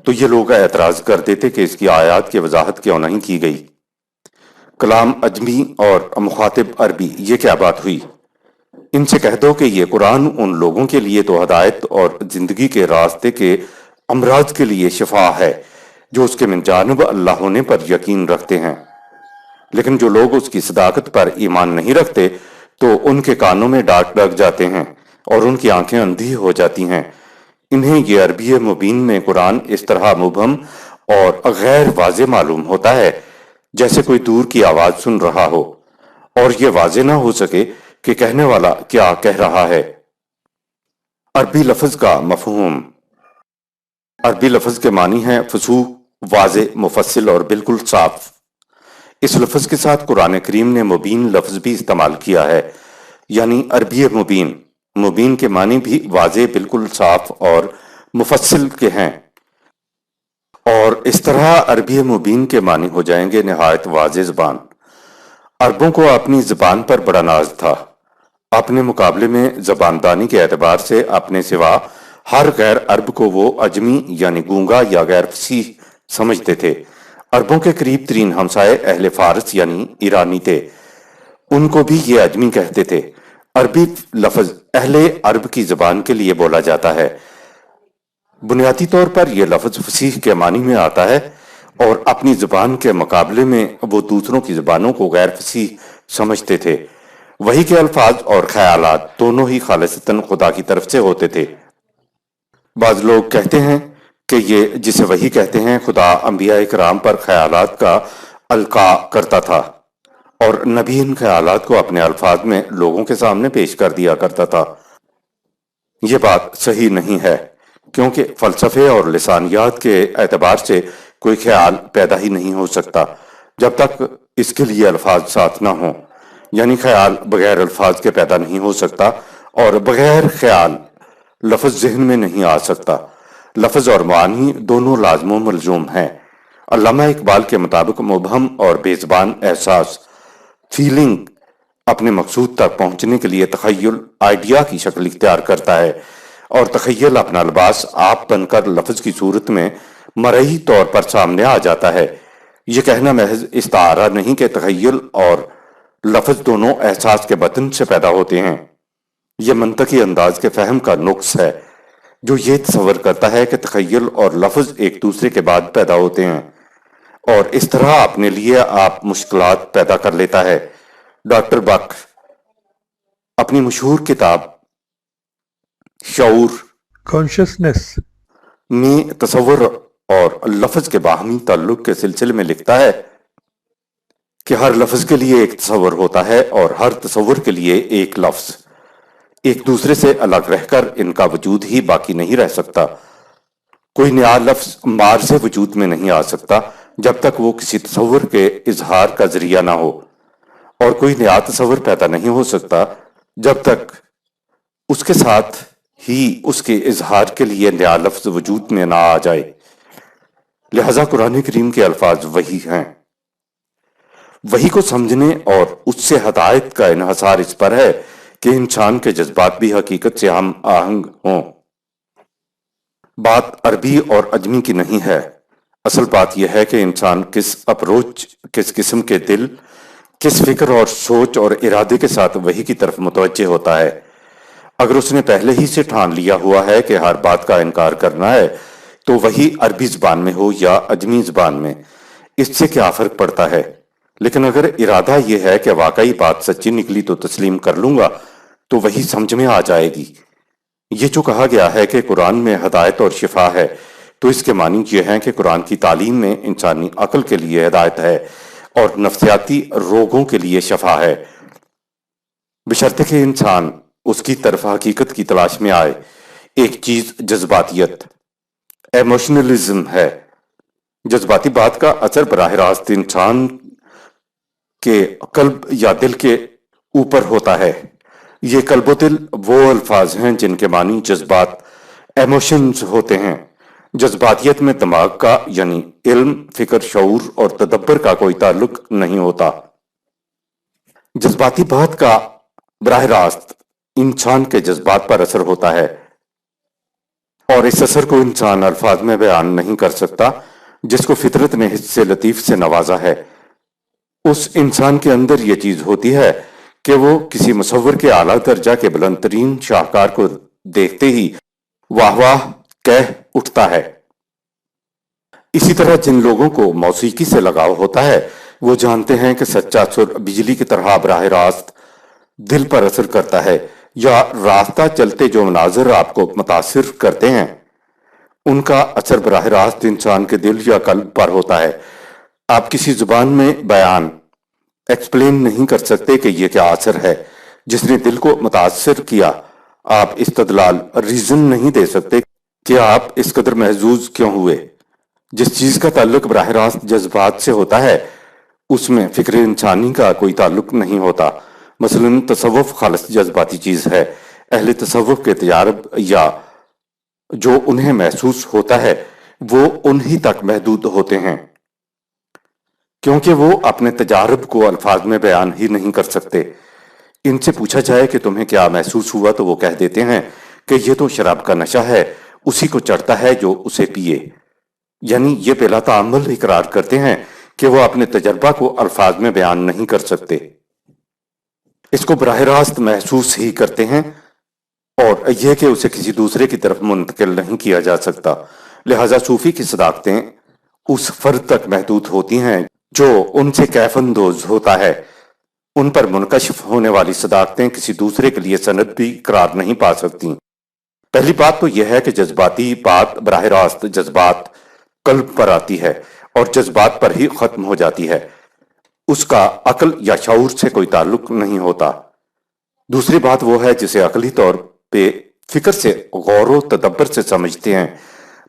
تو یہ لوگ اعتراض کر دیتے کہ اس کی آیات کی وضاحت کیوں نہیں کی گئی۔ کلام عجمی اور مخاطب عربی، یہ کیا بات ہوئی؟ ان سے کہہ دو کہ یہ قرآن ان لوگوں کے لیے تو ہدایت اور زندگی کے راستے کے امراض کے لیے شفا ہے جو اس کے من جانب اللہ ہونے پر یقین رکھتے ہیں، لیکن جو لوگ اس کی صداقت پر ایمان نہیں رکھتے تو ان کے کانوں میں ڈاک لگ جاتے ہیں اور ان کی آنکھیں اندھی ہو جاتی ہیں۔ انہیں یہ عربی مبین میں قرآن اس طرح مبہم اور غیر واضح معلوم ہوتا ہے جیسے کوئی دور کی آواز سن رہا ہو اور یہ واضح نہ ہو سکے کہ کہنے والا کیا کہہ رہا ہے۔ عربی لفظ کا مفہوم۔ عربی لفظ کے معنی ہیں فصوح، واضح، مفصل اور بالکل صاف۔ اس لفظ کے ساتھ قرآن کریم نے مبین لفظ بھی استعمال کیا ہے، یعنی عربی مبین۔ مبین کے معنی بھی واضح، بالکل صاف اور مفصل کے ہیں، اور اس طرح عربی مبین کے معنی ہو جائیں گے نہایت واضح زبان۔ عربوں کو اپنی زبان پر بڑا ناز تھا، اپنے مقابلے میں زباندانی کے اعتبار سے اپنے سوا ہر غیر عرب کو وہ عجمی یعنی گونگا یا غیر فصیح سمجھتے تھے۔ عربوں کے قریب ترین ہمسائے اہل فارس یعنی ایرانی تھے، ان کو بھی یہ عجمی کہتے تھے۔ عربی لفظ اہل عرب کی زبان کے لیے بولا جاتا ہے۔ بنیادی طور پر یہ لفظ فصیح کے معنی میں آتا ہے اور اپنی زبان کے مقابلے میں وہ دوسروں کی زبانوں کو غیر فصیح سمجھتے تھے۔ وحی کے الفاظ اور خیالات دونوں ہی خالصتاً خدا کی طرف سے ہوتے تھے۔ بعض لوگ کہتے ہیں کہ یہ جسے وحی کہتے ہیں خدا انبیاء کرام پر خیالات کا القاء کرتا تھا اور نبی ان خیالات کو اپنے الفاظ میں لوگوں کے سامنے پیش کر دیا کرتا تھا۔ یہ بات صحیح نہیں ہے، کیونکہ فلسفے اور لسانیات کے اعتبار سے کوئی خیال پیدا ہی نہیں ہو سکتا جب تک اس کے لیے الفاظ ساتھ نہ ہوں، یعنی خیال بغیر الفاظ کے پیدا نہیں ہو سکتا اور بغیر خیال لفظ ذہن میں نہیں آ سکتا۔ لفظ اور معنی دونوں لازم و ملزوم ہیں۔ علامہ اقبال کے مطابق مبہم اور بے زبان احساس، فیلنگ اپنے مقصود تک پہنچنے کے لیے تخیل آئیڈیا کی شکل اختیار کرتا ہے، اور تخیل اپنا لباس آپ بن کر لفظ کی صورت میں مرئی طور پر سامنے آ جاتا ہے۔ یہ کہنا محض استعارہ نہیں کہ تخیل اور لفظ دونوں احساس کے بطن سے پیدا ہوتے ہیں۔ یہ منطقی انداز کے فہم کا نقص ہے جو یہ تصور کرتا ہے کہ تخیل اور لفظ ایک دوسرے کے بعد پیدا ہوتے ہیں، اور اس طرح اپنے لیے آپ مشکلات پیدا کر لیتا ہے۔ ڈاکٹر بک اپنی مشہور کتاب شعور کانشسنس میں تصور اور لفظ کے باہمی تعلق کے سلسلے میں لکھتا ہے کہ ہر لفظ کے لیے ایک تصور ہوتا ہے اور ہر تصور کے لیے ایک لفظ۔ ایک دوسرے سے الگ رہ کر ان کا وجود ہی باقی نہیں رہ سکتا۔ کوئی نیا لفظ مار سے وجود میں نہیں آ سکتا جب تک وہ کسی تصور کے اظہار کا ذریعہ نہ ہو، اور کوئی نیا تصور پیدا نہیں ہو سکتا جب تک اس کے ساتھ ہی اس کے اظہار کے لیے نیا لفظ وجود میں نہ آ جائے۔ لہذا قرآن کریم کے الفاظ وحی ہیں۔ وحی کو سمجھنے اور اس سے ہدایت کا انحصار اس پر ہے کہ انسان کے جذبات بھی حقیقت سے ہم آہنگ ہوں۔ بات عربی اور عجمی کی نہیں ہے، اصل بات یہ ہے کہ انسان کس اپروچ، کس قسم کے دل، کس فکر اور سوچ اور ارادے کے ساتھ وحی کی طرف متوجہ ہوتا ہے۔ اگر اس نے پہلے ہی سے ٹھان لیا ہوا ہے کہ ہر بات کا انکار کرنا ہے تو وحی عربی زبان میں ہو یا عجمی زبان میں، اس سے کیا فرق پڑتا ہے؟ لیکن اگر ارادہ یہ ہے کہ واقعی بات سچی نکلی تو تسلیم کر لوں گا تو وہی سمجھ میں آ جائے گی۔ یہ جو کہا گیا ہے کہ قرآن میں ہدایت اور شفا ہے تو اس کے معنی یہ ہے کہ قرآن کی تعلیم میں انسانی عقل کے لیے ہدایت ہے اور نفسیاتی روگوں کے لیے شفا ہے، بشرطے کہ انسان اس کی طرف حقیقت کی تلاش میں آئے۔ ایک چیز جذباتیت، ایموشنلزم ہے۔ جذباتی بات کا اثر براہ راست انسان کے قلب یا دل کے اوپر ہوتا ہے۔ یہ قلب و دل وہ الفاظ ہیں جن کے معنی جذبات، ایموشنز ہوتے ہیں۔ جذباتیت میں دماغ کا یعنی علم، فکر، شعور اور تدبر کا کوئی تعلق نہیں ہوتا۔ جذباتی بات کا براہ راست انسان کے جذبات پر اثر ہوتا ہے، اور اس اثر کو انسان الفاظ میں بیان نہیں کر سکتا جس کو فطرت نے حصے لطیف سے نوازا ہے۔ اس انسان کے اندر یہ چیز ہوتی ہے کہ وہ کسی مصور کے اعلیٰ درجہ کے بلند ترین شاہکار کو دیکھتے ہی واہ واہ کہہ اٹھتا ہے۔ اسی طرح جن لوگوں کو موسیقی سے لگاؤ ہوتا ہے وہ جانتے ہیں کہ سچا سر بجلی کی طرح براہ راست دل پر اثر کرتا ہے، یا راستہ چلتے جو مناظر آپ کو متاثر کرتے ہیں ان کا اثر براہ راست انسان کے دل یا قلب پر ہوتا ہے۔ آپ کسی زبان میں بیان، ایکسپلین نہیں کر سکتے کہ یہ کیا اثر ہے جس نے دل کو متاثر کیا۔ آپ استدلال، ریزن نہیں دے سکتے کہ آپ اس قدر محظوظ کیوں ہوئے۔ جس چیز کا تعلق براہ راست جذبات سے ہوتا ہے اس میں فکر انسانی کا کوئی تعلق نہیں ہوتا۔ مثلا تصوف خالص جذباتی چیز ہے۔ اہل تصوف کے تجارب یا جو انہیں محسوس ہوتا ہے وہ انہی تک محدود ہوتے ہیں، کیونکہ وہ اپنے تجارب کو الفاظ میں بیان ہی نہیں کر سکتے۔ ان سے پوچھا جائے کہ تمہیں کیا محسوس ہوا تو وہ کہہ دیتے ہیں کہ یہ تو شراب کا نشہ ہے، اسی کو چڑھتا ہے جو اسے پیے۔ یعنی یہ بلا تعمل اقرار کرتے ہیں کہ وہ اپنے تجربہ کو الفاظ میں بیان نہیں کر سکتے، اس کو براہ راست محسوس ہی کرتے ہیں، اور یہ کہ اسے کسی دوسرے کی طرف منتقل نہیں کیا جا سکتا۔ لہذا صوفی کی صداقتیں اس فرد تک محدود ہوتی ہیں جو ان سے کیف اندوز ہوتا ہے۔ ان پر منکشف ہونے والی صداقتیں کسی دوسرے کے لیے سند بھی قرار نہیں پا سکتی۔ پہلی بات تو یہ ہے کہ جذباتی بات براہ راست جذبات قلب پر آتی ہے اور جذبات پر ہی ختم ہو جاتی ہے، اس کا عقل یا شعور سے کوئی تعلق نہیں ہوتا۔ دوسری بات وہ ہے جسے عقلی طور پہ فکر سے، غور و تدبر سے سمجھتے ہیں۔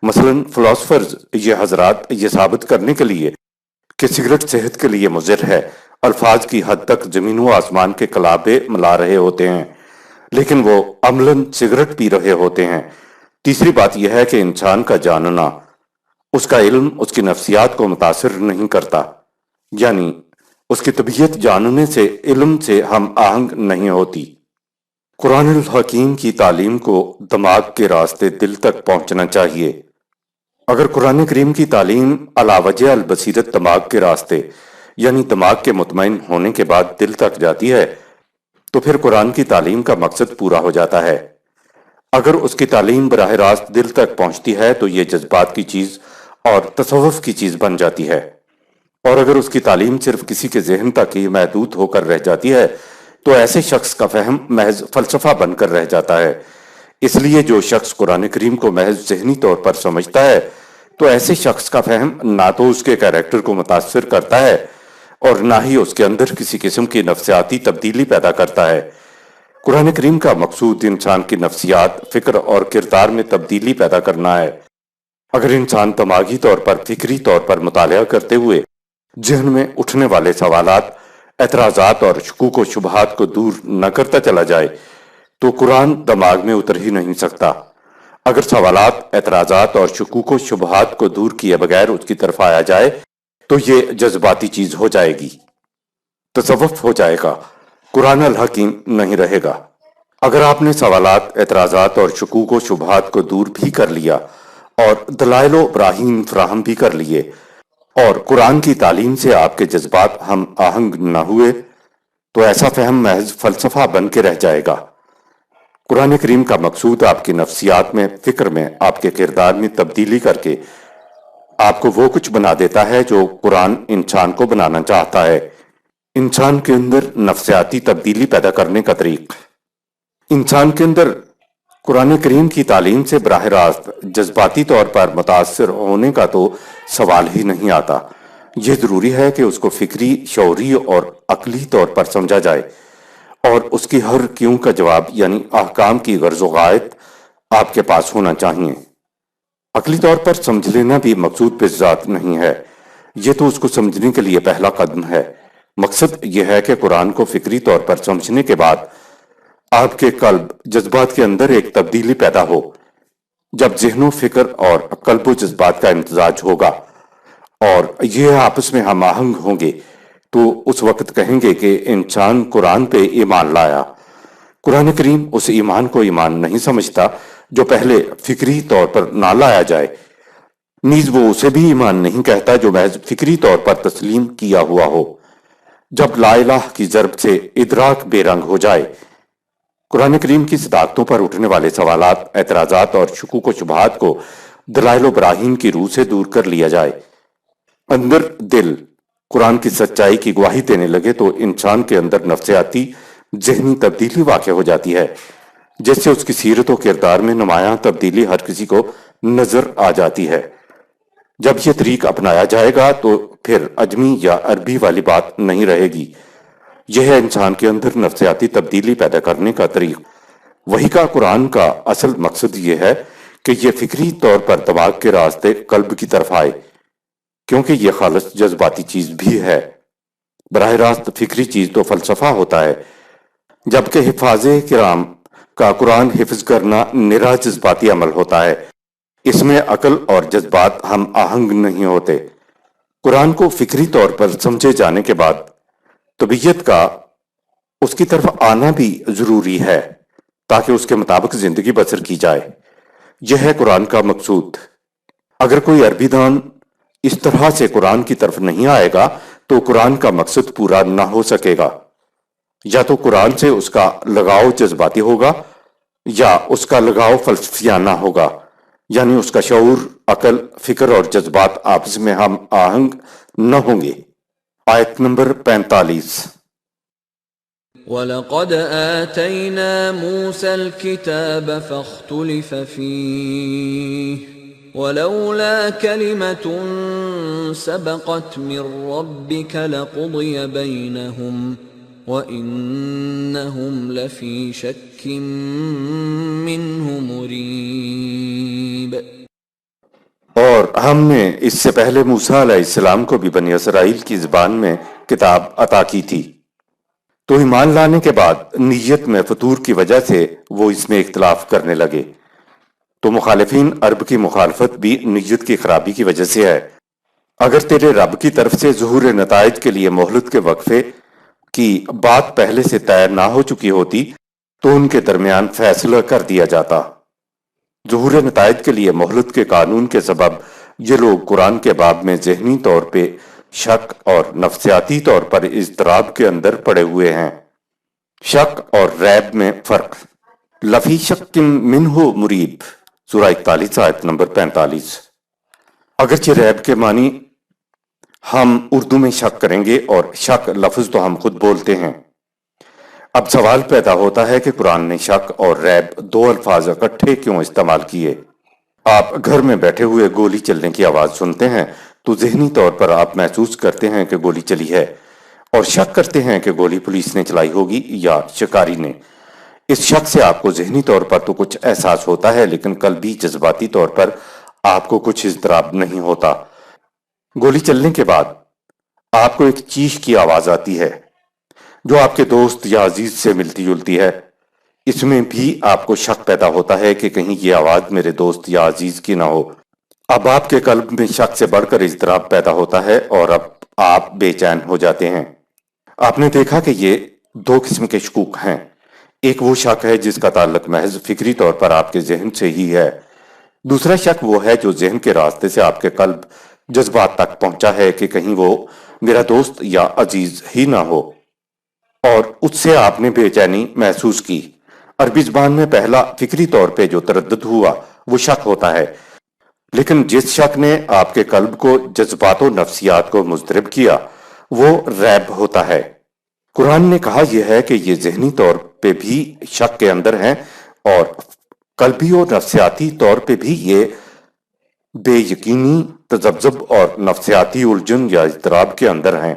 مثلا فلاسفرز یہ حضرات یہ ثابت کرنے کے لیے کہ سگریٹ صحت کے لیے مضر ہے الفاظ کی حد تک زمین و آسمان کے کلابے ملا رہے ہوتے ہیں، لیکن وہ عملاً سگریٹ پی رہے ہوتے ہیں۔ تیسری بات یہ ہے کہ انسان کا جاننا، اس کا علم اس کی نفسیات کو متاثر نہیں کرتا، یعنی اس کی طبیعت جاننے سے، علم سے ہم آہنگ نہیں ہوتی۔ قرآن الحکیم کی تعلیم کو دماغ کے راستے دل تک پہنچنا چاہیے۔ اگر قرآن کریم کی تعلیم علی وجہ البصیرت دماغ کے راستے یعنی دماغ کے مطمئن ہونے کے بعد دل تک جاتی ہے تو پھر قرآن کی تعلیم کا مقصد پورا ہو جاتا ہے۔ اگر اس کی تعلیم براہ راست دل تک پہنچتی ہے تو یہ جذبات کی چیز اور تصوف کی چیز بن جاتی ہے، اور اگر اس کی تعلیم صرف کسی کے ذہن تک ہی محدود ہو کر رہ جاتی ہے تو ایسے شخص کا فہم محض فلسفہ بن کر رہ جاتا ہے۔ اس لیے جو شخص قرآن کریم کو محض ذہنی طور پر سمجھتا ہے تو ایسے شخص کا فہم نہ تو اس کے کیریکٹر کو متاثر کرتا ہے اور نہ ہی اس کے اندر کسی قسم کی نفسیاتی تبدیلی پیدا کرتا ہے۔ قرآن کریم کا مقصود انسان کی نفسیات، فکر اور کردار میں تبدیلی پیدا کرنا ہے۔ اگر انسان دماغی طور پر، فکری طور پر مطالعہ کرتے ہوئے ذہن میں اٹھنے والے سوالات، اعتراضات اور شکوک و شبہات کو دور نہ کرتا چلا جائے تو قرآن دماغ میں اتر ہی نہیں سکتا۔ اگر سوالات، اعتراضات اور شکوک و شبہات کو دور کیے بغیر اس کی طرف آیا جائے تو یہ جذباتی چیز ہو جائے گی، تصوف ہو جائے گا، قرآن الحکیم نہیں رہے گا۔ اگر آپ نے سوالات، اعتراضات اور شکوک و شبہات کو دور بھی کر لیا اور دلائل و براہین فراہم بھی کر لیے اور قرآن کی تعلیم سے آپ کے جذبات ہم آہنگ نہ ہوئے تو ایسا فہم محض فلسفہ بن کے رہ جائے گا۔ قرآن کریم کا مقصود آپ کی نفسیات میں، فکر میں، آپ کے کردار میں تبدیلی کر کے آپ کو وہ کچھ بنا دیتا ہے جو قرآن انسان کو بنانا چاہتا ہے۔ انسان کے اندر نفسیاتی تبدیلی پیدا کرنے کا طریق۔ انسان کے اندر قرآن کریم کی تعلیم سے براہ راست جذباتی طور پر متاثر ہونے کا تو سوال ہی نہیں آتا۔ یہ ضروری ہے کہ اس کو فکری، شعوری اور عقلی طور پر سمجھا جائے اور اس کی ہر کیوں کا جواب یعنی احکام کی غرض و غایت آپ کے پاس ہونا چاہیے۔ عقلی طور پر سمجھ لینا بھی مقصود پہ ذات نہیں ہے، یہ تو اس کو سمجھنے کے لیے پہلا قدم ہے۔ مقصد یہ ہے کہ قرآن کو فکری طور پر سمجھنے کے بعد آپ کے قلب، جذبات کے اندر ایک تبدیلی پیدا ہو۔ جب ذہن و فکر اور قلب و جذبات کا امتزاج ہوگا اور یہ آپس میں ہم آہنگ ہوں گے تو اس وقت کہیں گے کہ انسان قرآن پہ ایمان لایا۔ قرآن کریم اس ایمان کو ایمان نہیں سمجھتا جو پہلے فکری طور پر نہ لایا جائے، نیز وہ اسے بھی ایمان نہیں کہتا جو محض فکری طور پر تسلیم کیا ہوا ہو۔ جب لا الہ کی ضرب سے ادراک بے رنگ ہو جائے، قرآن کریم کی صداقتوں پر اٹھنے والے سوالات، اعتراضات اور شکوک و شبہات کو دلائل و براہین کی روح سے دور کر لیا جائے، اندر دل قرآن کی سچائی کی گواہی دینے لگے تو انسان کے اندر نفسیاتی، ذہنی تبدیلی واقع ہو جاتی ہے، جس سے اس کی سیرت و کردار میں نمایاں تبدیلی ہر کسی کو نظر آ جاتی ہے۔ جب یہ طریق اپنایا جائے گا تو پھر عجمی یا عربی والی بات نہیں رہے گی، یہ ہے انسان کے اندر نفسیاتی تبدیلی پیدا کرنے کا طریق۔ وحی کا، قرآن کا اصل مقصد یہ ہے کہ یہ فکری طور پر دماغ کے راستے قلب کی طرف آئے، کیونکہ یہ خالص جذباتی چیز بھی ہے۔ براہ راست فکری چیز تو فلسفہ ہوتا ہے، جبکہ حفاظ کرام کا قرآن حفظ کرنا نرا جذباتی عمل ہوتا ہے۔ اس میں عقل اور جذبات ہم آہنگ نہیں ہوتے۔ قرآن کو فکری طور پر سمجھے جانے کے بعد طبیعت کا اس کی طرف آنا بھی ضروری ہے تاکہ اس کے مطابق زندگی بسر کی جائے۔ یہ ہے قرآن کا مقصود۔ اگر کوئی عربی دان اس طرح سے قرآن کی طرف نہیں آئے گا تو قرآن کا مقصد پورا نہ ہو سکے گا۔ یا تو قرآن سے اس کا لگاؤ جذباتی ہوگا یا اس کا لگاؤ فلسفیانہ ہوگا، یعنی اس کا شعور، عقل، فکر اور جذبات آپس میں ہم آہنگ نہ ہوں گے۔ آیت نمبر 45۔ وَلَقَدْ آتَيْنَا مُوسَى الْكِتَابَ فَاخْتُلِفَ فِيهِ وَلَوْلَا كَلِمَةٌ سَبَقَتْ مِنْ رَبِّكَ لَقُضِيَ بَيْنَهُمْ وَإِنَّهُمْ لَفِي شَكٍّ مِّنْهُ مُرِيبٍ۔ اور ہم نے اس سے پہلے موسیٰ علیہ السلام کو بھی بنی اسرائیل کی زبان میں کتاب عطا کی تھی، تو ایمان لانے کے بعد نیت میں فطور کی وجہ سے وہ اس میں اختلاف کرنے لگے۔ تو مخالفین عرب کی مخالفت بھی نیت کی خرابی کی وجہ سے ہے۔ اگر تیرے رب کی طرف سے ظہور نتائج کے لیے مہلت کے وقفے کی بات پہلے سے طے نہ ہو چکی ہوتی تو ان کے درمیان فیصلہ کر دیا جاتا۔ ظہور نتائج کے لیے مہلت کے قانون کے سبب یہ لوگ قرآن کے باب میں ذہنی طور پہ شک اور نفسیاتی طور پر اضطراب کے اندر پڑے ہوئے ہیں۔ شک اور ریب میں فرق۔ لفی شک منہ مریب، سورہ 41 آیت نمبر 45۔ اگرچہ ریب کے معنی ہم اردو میں شک کریں گے اور شک لفظ تو ہم خود بولتے ہیں۔ اب سوال پیدا ہوتا ہے کہ قرآن نے شک اور ریب دو الفاظ اکٹھے کیوں استعمال کیے؟ آپ گھر میں بیٹھے ہوئے گولی چلنے کی آواز سنتے ہیں تو ذہنی طور پر آپ محسوس کرتے ہیں کہ گولی چلی ہے اور شک کرتے ہیں کہ گولی پولیس نے چلائی ہوگی یا شکاری نے۔ اس شک سے آپ کو ذہنی طور پر تو کچھ احساس ہوتا ہے، لیکن قلبی جذباتی طور پر آپ کو کچھ اضطراب نہیں ہوتا۔ گولی چلنے کے بعد آپ کو ایک چیخ کی آواز آتی ہے جو آپ کے دوست یا عزیز سے ملتی جلتی ہے۔ اس میں بھی آپ کو شک پیدا ہوتا ہے کہ کہیں یہ آواز میرے دوست یا عزیز کی نہ ہو۔ اب آپ کے قلب میں شک سے بڑھ کر اضطراب پیدا ہوتا ہے اور اب آپ بے چین ہو جاتے ہیں۔ آپ نے دیکھا کہ یہ دو قسم کے شکوک ہیں۔ ایک وہ شک ہے جس کا تعلق محض فکری طور پر آپ کے ذہن سے ہی ہے۔ دوسرا شک وہ ہے جو ذہن کے راستے سے آپ کے قلب جذبات تک پہنچا ہے کہ کہیں وہ میرا دوست یا عزیز ہی نہ ہو، اور اس سے آپ نے بے چینی محسوس کی۔ عربی زبان میں پہلا فکری طور پہ جو تردد ہوا وہ شک ہوتا ہے، لیکن جس شک نے آپ کے قلب کو جذبات و نفسیات کو مضطرب کیا وہ ریب ہوتا ہے۔ قرآن نے کہا یہ ہے کہ یہ ذہنی طور پہ بھی شک کے اندر ہیں اور قلبی و نفسیاتی طور پہ بھی یہ بے یقینی، تذبذب اور نفسیاتی الجھن یا اضطراب کے اندر ہیں۔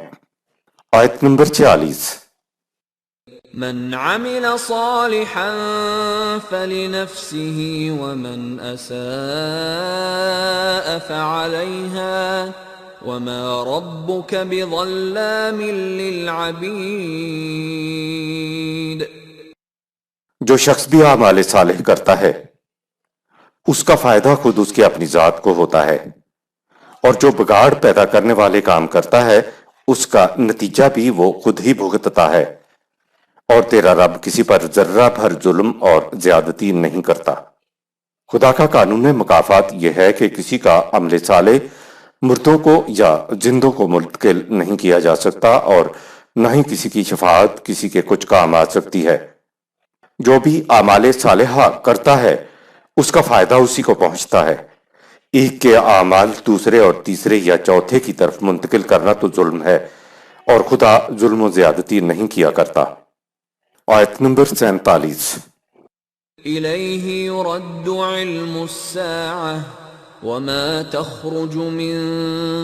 آیت نمبر 46۔ من عمل صالحا فلنفسه ومن اساء فعليها وما ربك بظلام للعبید۔ جو شخص بھی اعمال صالح کرتا ہے اس کا فائدہ خود اس کی اپنی ذات کو ہوتا ہے، اور جو بگاڑ پیدا کرنے والے کام کرتا ہے اس کا نتیجہ بھی وہ خود ہی بھگتتا ہے، اور تیرا رب کسی پر ذرہ بھر ظلم اور زیادتی نہیں کرتا۔ خدا کا قانون مکافات یہ ہے کہ کسی کا عمل صالح مردوں کو یا زندوں کو منتقل نہیں کیا جا سکتا، اور نہ ہی کسی کی شفاعت کسی کے کچھ کام آ سکتی ہے۔ جو بھی اعمال صالحہ کرتا ہے اس کا فائدہ اسی کو پہنچتا ہے۔ ایک کے اعمال دوسرے اور تیسرے یا چوتھے کی طرف منتقل کرنا تو ظلم ہے، اور خدا ظلم و زیادتی نہیں کیا کرتا۔ آیت نمبر 47۔ إليه يرد علم الساعة وما تخرج من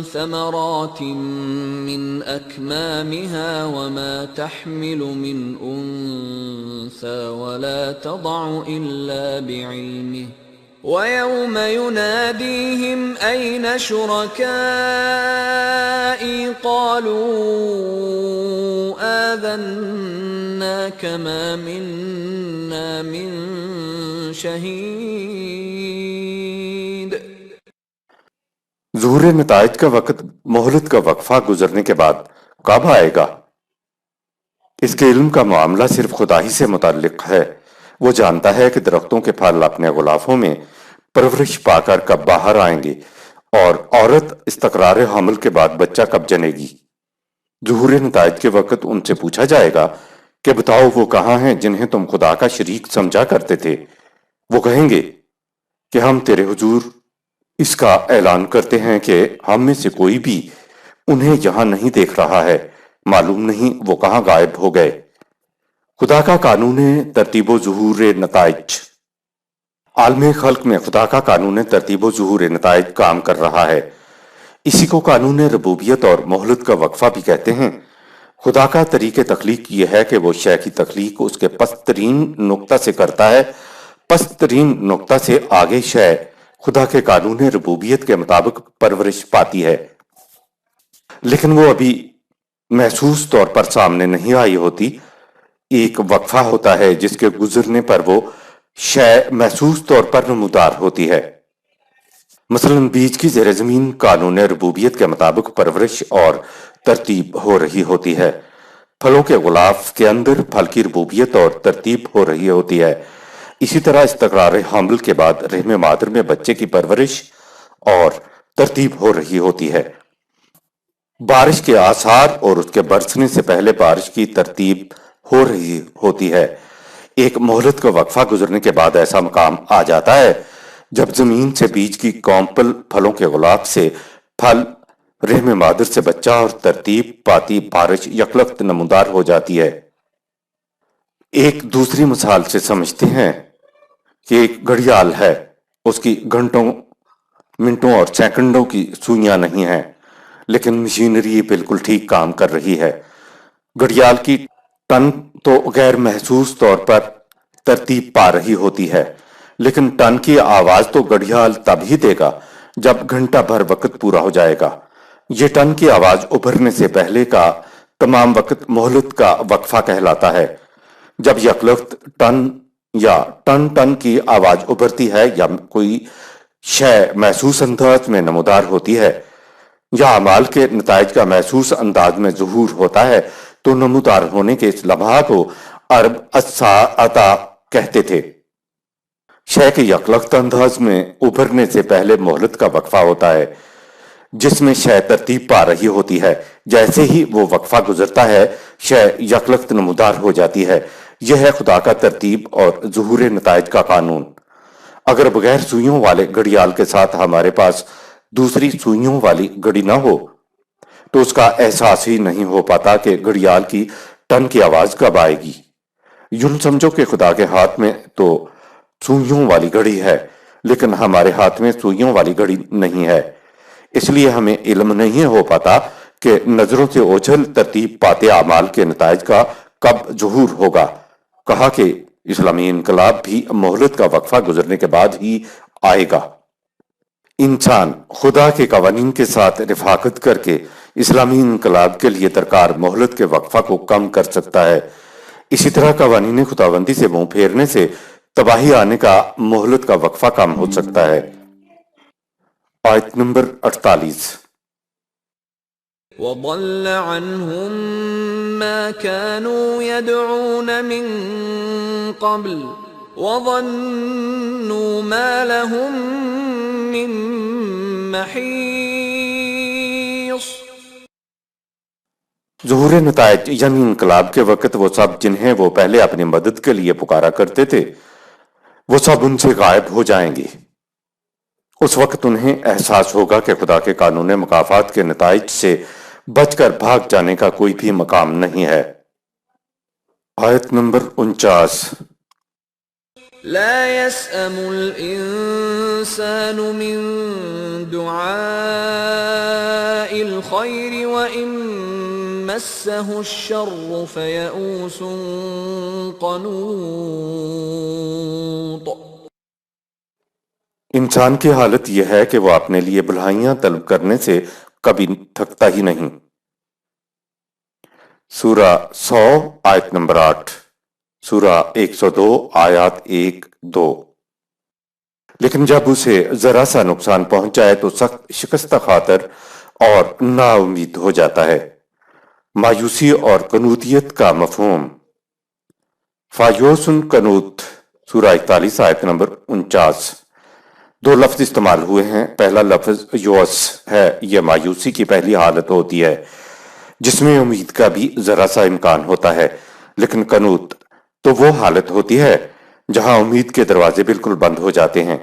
ثمرات من أكمامها وما تحمل من أنثى ولا تضع إلا بعلمه ويوم يناديهم أين شركائي قالوا آذنا كما منا من شهيد۔ ظہور نتائج کا وقت مہلت کا وقفہ گزرنے کے بعد کب آئے گا؟ اس کے علم کا معاملہ صرف خدا ہی سے متعلق ہے۔ وہ جانتا ہے کہ درختوں کے پھل اپنے غلافوں میں پرورش پا کر کب باہر آئیں گے، اور عورت استقرار حمل کے بعد بچہ کب جنے گی۔ ظہور نتائج کے وقت ان سے پوچھا جائے گا کہ بتاؤ وہ کہاں ہیں جنہیں تم خدا کا شریک سمجھا کرتے تھے۔ وہ کہیں گے کہ ہم تیرے حضور اس کا اعلان کرتے ہیں کہ ہم میں سے کوئی بھی انہیں یہاں نہیں دیکھ رہا ہے، معلوم نہیں وہ کہاں غائب ہو گئے۔ خدا کا قانون ترتیب و ظہور نتائج۔ عالم خلق میں خدا کا قانون ترتیب و ظہور نتائج کام کر رہا ہے۔ اسی کو قانون ربوبیت اور مہلت کا وقفہ بھی کہتے ہیں۔ خدا کا طریق تخلیق یہ ہے کہ وہ شے کی تخلیق اس کے پست ترین نقطہ سے کرتا ہے۔ پست ترین نقطہ سے آگے شے خدا کے قانون ربوبیت کے مطابق پرورش پاتی ہے، لیکن وہ ابھی محسوس طور پر سامنے نہیں آئی ہوتی۔ ایک وقفہ ہوتا ہے جس کے گزرنے پر وہ شے محسوس طور پر نمودار ہوتی ہے۔ مثلا بیج کی زیر زمین قانون ربوبیت کے مطابق پرورش اور ترتیب ہو رہی ہوتی ہے، پھلوں کے غلاف کے اندر پھل کی ربوبیت اور ترتیب ہو رہی ہوتی ہے، اسی طرح استقرار حمل کے بعد رحم مادر میں بچے کی پرورش اور ترتیب ہو رہی ہوتی ہے، بارش کے آثار اور اس کے برسنے سے پہلے بارش کی ترتیب ہو رہی ہوتی ہے۔ ایک مہلت کا وقفہ گزرنے کے بعد ایسا مقام آ جاتا ہے جب زمین سے بیج کی کونپل، پھلوں کے غلاف سے پھل، رحم مادر سے بچہ اور ترتیب پاتی بارش یکلخت نمودار ہو جاتی ہے۔ ایک دوسری مثال سے سمجھتے ہیں کہ ایک گھڑیال ہے، اس کی گھنٹوں، منٹوں اور سیکنڈوں کی سوئیاں نہیں ہیں، لیکن مشینری بالکل ٹھیک کام کر رہی ہے۔ گھڑیال کی ٹن تو غیر محسوس طور پر ترتیب پا رہی ہوتی ہے، لیکن ٹن کی آواز تو گھڑیال تب ہی دے گا جب گھنٹہ بھر وقت پورا ہو جائے گا۔ یہ ٹن کی آواز ابھرنے سے پہلے کا تمام وقت مہلت کا وقفہ کہلاتا ہے۔ جب یکلخت ٹن یا ٹن ٹن کی آواز ابھرتی ہے یا کوئی شے محسوس انداز میں نمودار ہوتی ہے یا اعمال کے نتائج کا محسوس انداز میں ظہور ہوتا ہے تو نمودار ہونے کے اس لمحہ کو عرب الساعۃ کہتے تھے۔ شے کے یکلخت انداز میں ابھرنے سے پہلے مہلت کا وقفہ ہوتا ہے جس میں شے ترتیب پا رہی ہوتی ہے، جیسے ہی وہ وقفہ گزرتا ہے شے یکلخت نمودار ہو جاتی ہے۔ یہ ہے خدا کا ترتیب اور ظہور نتائج کا قانون۔ اگر بغیر سوئیوں والے گھڑیال کے ساتھ ہمارے پاس دوسری سوئیوں والی گھڑی نہ ہو تو اس کا احساس ہی نہیں ہو پاتا کہ گھڑیال کی ٹن کی آواز کب آئے گی۔ یوں سمجھو کہ خدا کے ہاتھ میں تو سوئیوں والی گھڑی ہے، لیکن ہمارے ہاتھ میں سوئیوں والی گھڑی نہیں ہے، اس لیے ہمیں علم نہیں ہو پاتا کہ نظروں سے اوجھل ترتیب پاتے اعمال کے نتائج کا کب ظہور ہوگا۔ کہا کہ اسلامی انقلاب بھی مہلت کا وقفہ گزرنے کے بعد ہی آئے گا۔ انسان خدا کے قوانین کے ساتھ رفاقت کر کے اسلامی انقلاب کے لیے درکار مہلت کے وقفہ کو کم کر سکتا ہے۔ اسی طرح قوانین خداوندی سے منہ پھیرنے سے تباہی آنے کا مہلت کا وقفہ کم ہو سکتا ہے۔ آیت نمبر 48۔ وضل عنهم ما كانوا يدعون من قبل وظنوا ما لهم من محيص۔ ظہور نتائج یعنی انقلاب کے وقت وہ سب جنہیں وہ پہلے اپنی مدد کے لیے پکارا کرتے تھے وہ سب ان سے غائب ہو جائیں گے۔ اس وقت انہیں احساس ہوگا کہ خدا کے قانون مکافات کے نتائج سے بچ کر بھاگ جانے کا کوئی بھی مقام نہیں ہے۔ آیت نمبر 49۔ لا يسأم الإنسان من دعاء الخير وإن مسه الشر فيئوس قنوط۔ انسان کی حالت یہ ہے کہ وہ اپنے لیے بھلائیاں طلب کرنے سے کبھی تھکتا ہی نہیں۔ سورہ 100 آیت نمبر 8، سورہ 102 آیات 1-2۔ لیکن جب اسے ذرا سا نقصان پہنچ جائے تو سخت شکستہ خاطر اور نا امید ہو جاتا ہے۔ مایوسی اور قنوطیت کا مفہوم۔ فایوسن قنوط، سورہ 41 آیت نمبر 49۔ دو لفظ استعمال ہوئے ہیں۔ پہلا لفظ یوس ہے، یہ مایوسی کی پہلی حالت ہوتی ہے جس میں امید کا بھی ذرا سا امکان ہوتا ہے، لیکن قنوط تو وہ حالت ہوتی ہے جہاں امید کے دروازے بالکل بند ہو جاتے ہیں۔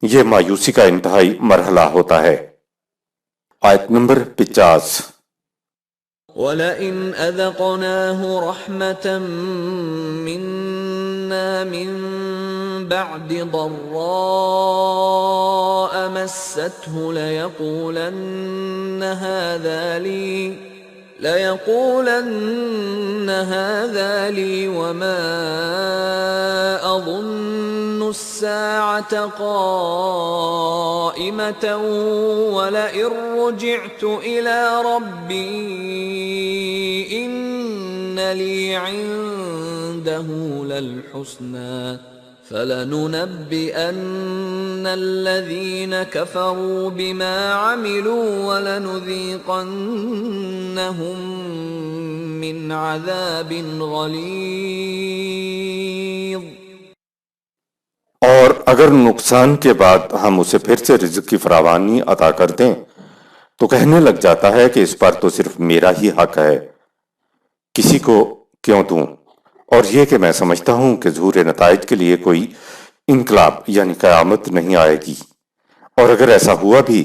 یہ مایوسی کا انتہائی مرحلہ ہوتا ہے۔ آیت نمبر 50۔ وَلَئِنْ أَذَقْنَاهُ رَحْمَةً مِنَّا مِنْ بَعْدِ ضَرَّاءَ مَسَّتْهُ لَيَقُولَنَّ هَذَا لِي وَمَا أَظُنُّ السَّاعَةَ قَائِمَةً وَلَئِن رُّجِعْتُ إِلَى رَبِّي إِنَّ لِي عِندَهُ لَلْحُسْنَىٰ فَلَنُنَبِّئَنَّ الَّذِينَ كَفَرُوا بِمَا عَمِلُوا وَلَنُذِيقَنَّهُم مِّنْ عَذَابٍ غَلِيظٍ۔ اور اگر نقصان کے بعد ہم اسے پھر سے رزق کی فراوانی عطا کر دیں تو کہنے لگ جاتا ہے کہ اس پر تو صرف میرا ہی حق ہے، کسی کو کیوں دوں؟ اور یہ کہ میں سمجھتا ہوں کہ ظہور نتائج کے لیے کوئی انقلاب یعنی قیامت نہیں آئے گی، اور اگر ایسا ہوا بھی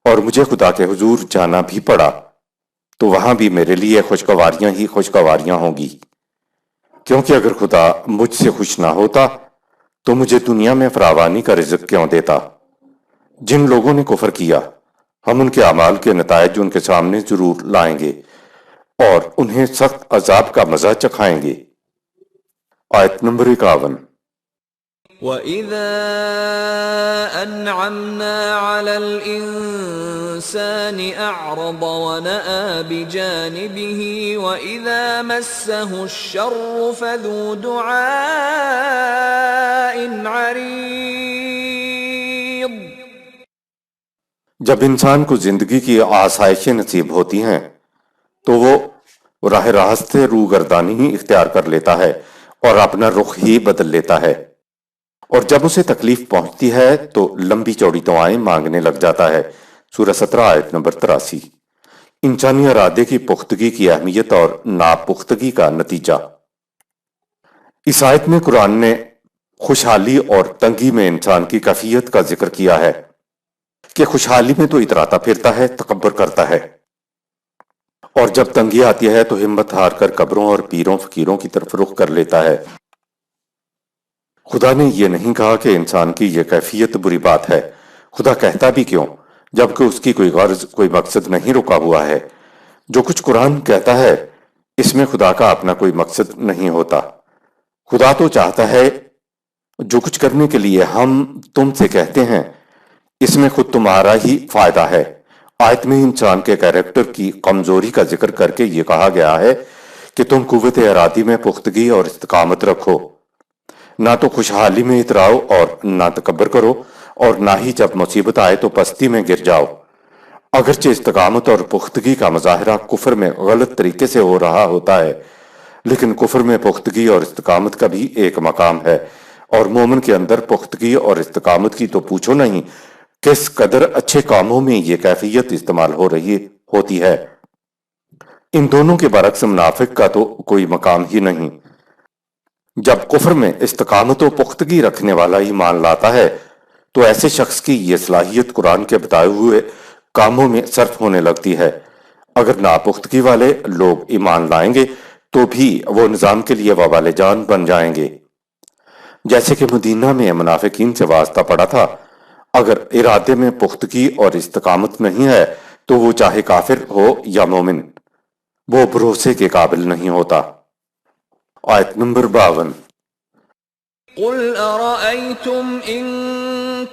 اور مجھے خدا کے حضور جانا بھی پڑا تو وہاں بھی میرے لیے خوشگواریاں ہی خوشگواریاں ہوں گی، کیونکہ اگر خدا مجھ سے خوش نہ ہوتا تو مجھے دنیا میں فراوانی کا رزق کیوں دیتا؟ جن لوگوں نے کفر کیا ہم ان کے اعمال کے نتائج ان کے سامنے ضرور لائیں گے اور انہیں سخت عذاب کا مزہ چکھائیں گے۔ آیت نمبر 51۔ وَإِذَا أَنْعَمْنَا عَلَى الْإِنسَانِ أَعْرَضَ وَنَأَىٰ بِجَانِبِهِ وَإِذَا مَسَّهُ الشَّرُّ فَذُو دُعَاءٍ عَرِيضٍ۔ جب انسان کو زندگی کی آسائشیں نصیب ہوتی ہیں تو وہ راہ راست سے روگردانی ہی اختیار کر لیتا ہے اور اپنا رخ ہی بدل لیتا ہے، اور جب اسے تکلیف پہنچتی ہے تو لمبی چوڑی دعائیں مانگنے لگ جاتا ہے۔ سورہ 17 آیت نمبر 83۔ انسانی ارادے کی پختگی کی اہمیت اور ناپختگی کا نتیجہ۔ اس آیت میں قرآن نے خوشحالی اور تنگی میں انسان کی کیفیت کا ذکر کیا ہے کہ خوشحالی میں تو اتراتا پھرتا ہے، تکبر کرتا ہے، اور جب تنگی آتی ہے تو ہمت ہار کر قبروں اور پیروں فقیروں کی طرف رخ کر لیتا ہے۔ خدا نے یہ نہیں کہا کہ انسان کی یہ کیفیت بری بات ہے، خدا کہتا بھی کیوں جبکہ اس کی کوئی غرض کوئی مقصد نہیں رکا ہوا ہے۔ جو کچھ قرآن کہتا ہے اس میں خدا کا اپنا کوئی مقصد نہیں ہوتا۔ خدا تو چاہتا ہے جو کچھ کرنے کے لیے ہم تم سے کہتے ہیں اس میں خود تمہارا ہی فائدہ ہے۔ آیت میں انسان کے کیریکٹر کی کمزوری کا ذکر کر کے یہ کہا گیا ہے کہ تم قوت ارادی میں پختگی اور استقامت رکھو، نہ تو خوشحالی میں اتراؤ اور نہ تکبر کرو، اور نہ ہی جب مصیبت آئے تو پستی میں گر جاؤ۔ اگرچہ استقامت اور پختگی کا مظاہرہ کفر میں غلط طریقے سے ہو رہا ہوتا ہے، لیکن کفر میں پختگی اور استقامت کا بھی ایک مقام ہے، اور مومن کے اندر پختگی اور استقامت کی تو پوچھو نہیں، کس قدر اچھے کاموں میں یہ کیفیت استعمال ہو رہی ہوتی ہے۔ ان دونوں کے برعکس منافق کا تو کوئی مقام ہی نہیں۔ جب کفر میں استقامت و پختگی رکھنے والا ایمان لاتا ہے تو ایسے شخص کی یہ صلاحیت قرآن کے بتائے ہوئے کاموں میں صرف ہونے لگتی ہے۔ اگر ناپختگی والے لوگ ایمان لائیں گے تو بھی وہ نظام کے لیے وبال جان بن جائیں گے، جیسے کہ مدینہ میں منافقین سے واسطہ پڑا تھا۔ اگر ارادے میں پختگی اور استقامت نہیں ہے تو وہ چاہے کافر ہو یا مومن وہ بھروسے کے قابل نہیں ہوتا۔ آیت نمبر 52۔ قُلْ أَرَأَيْتُمْ إِن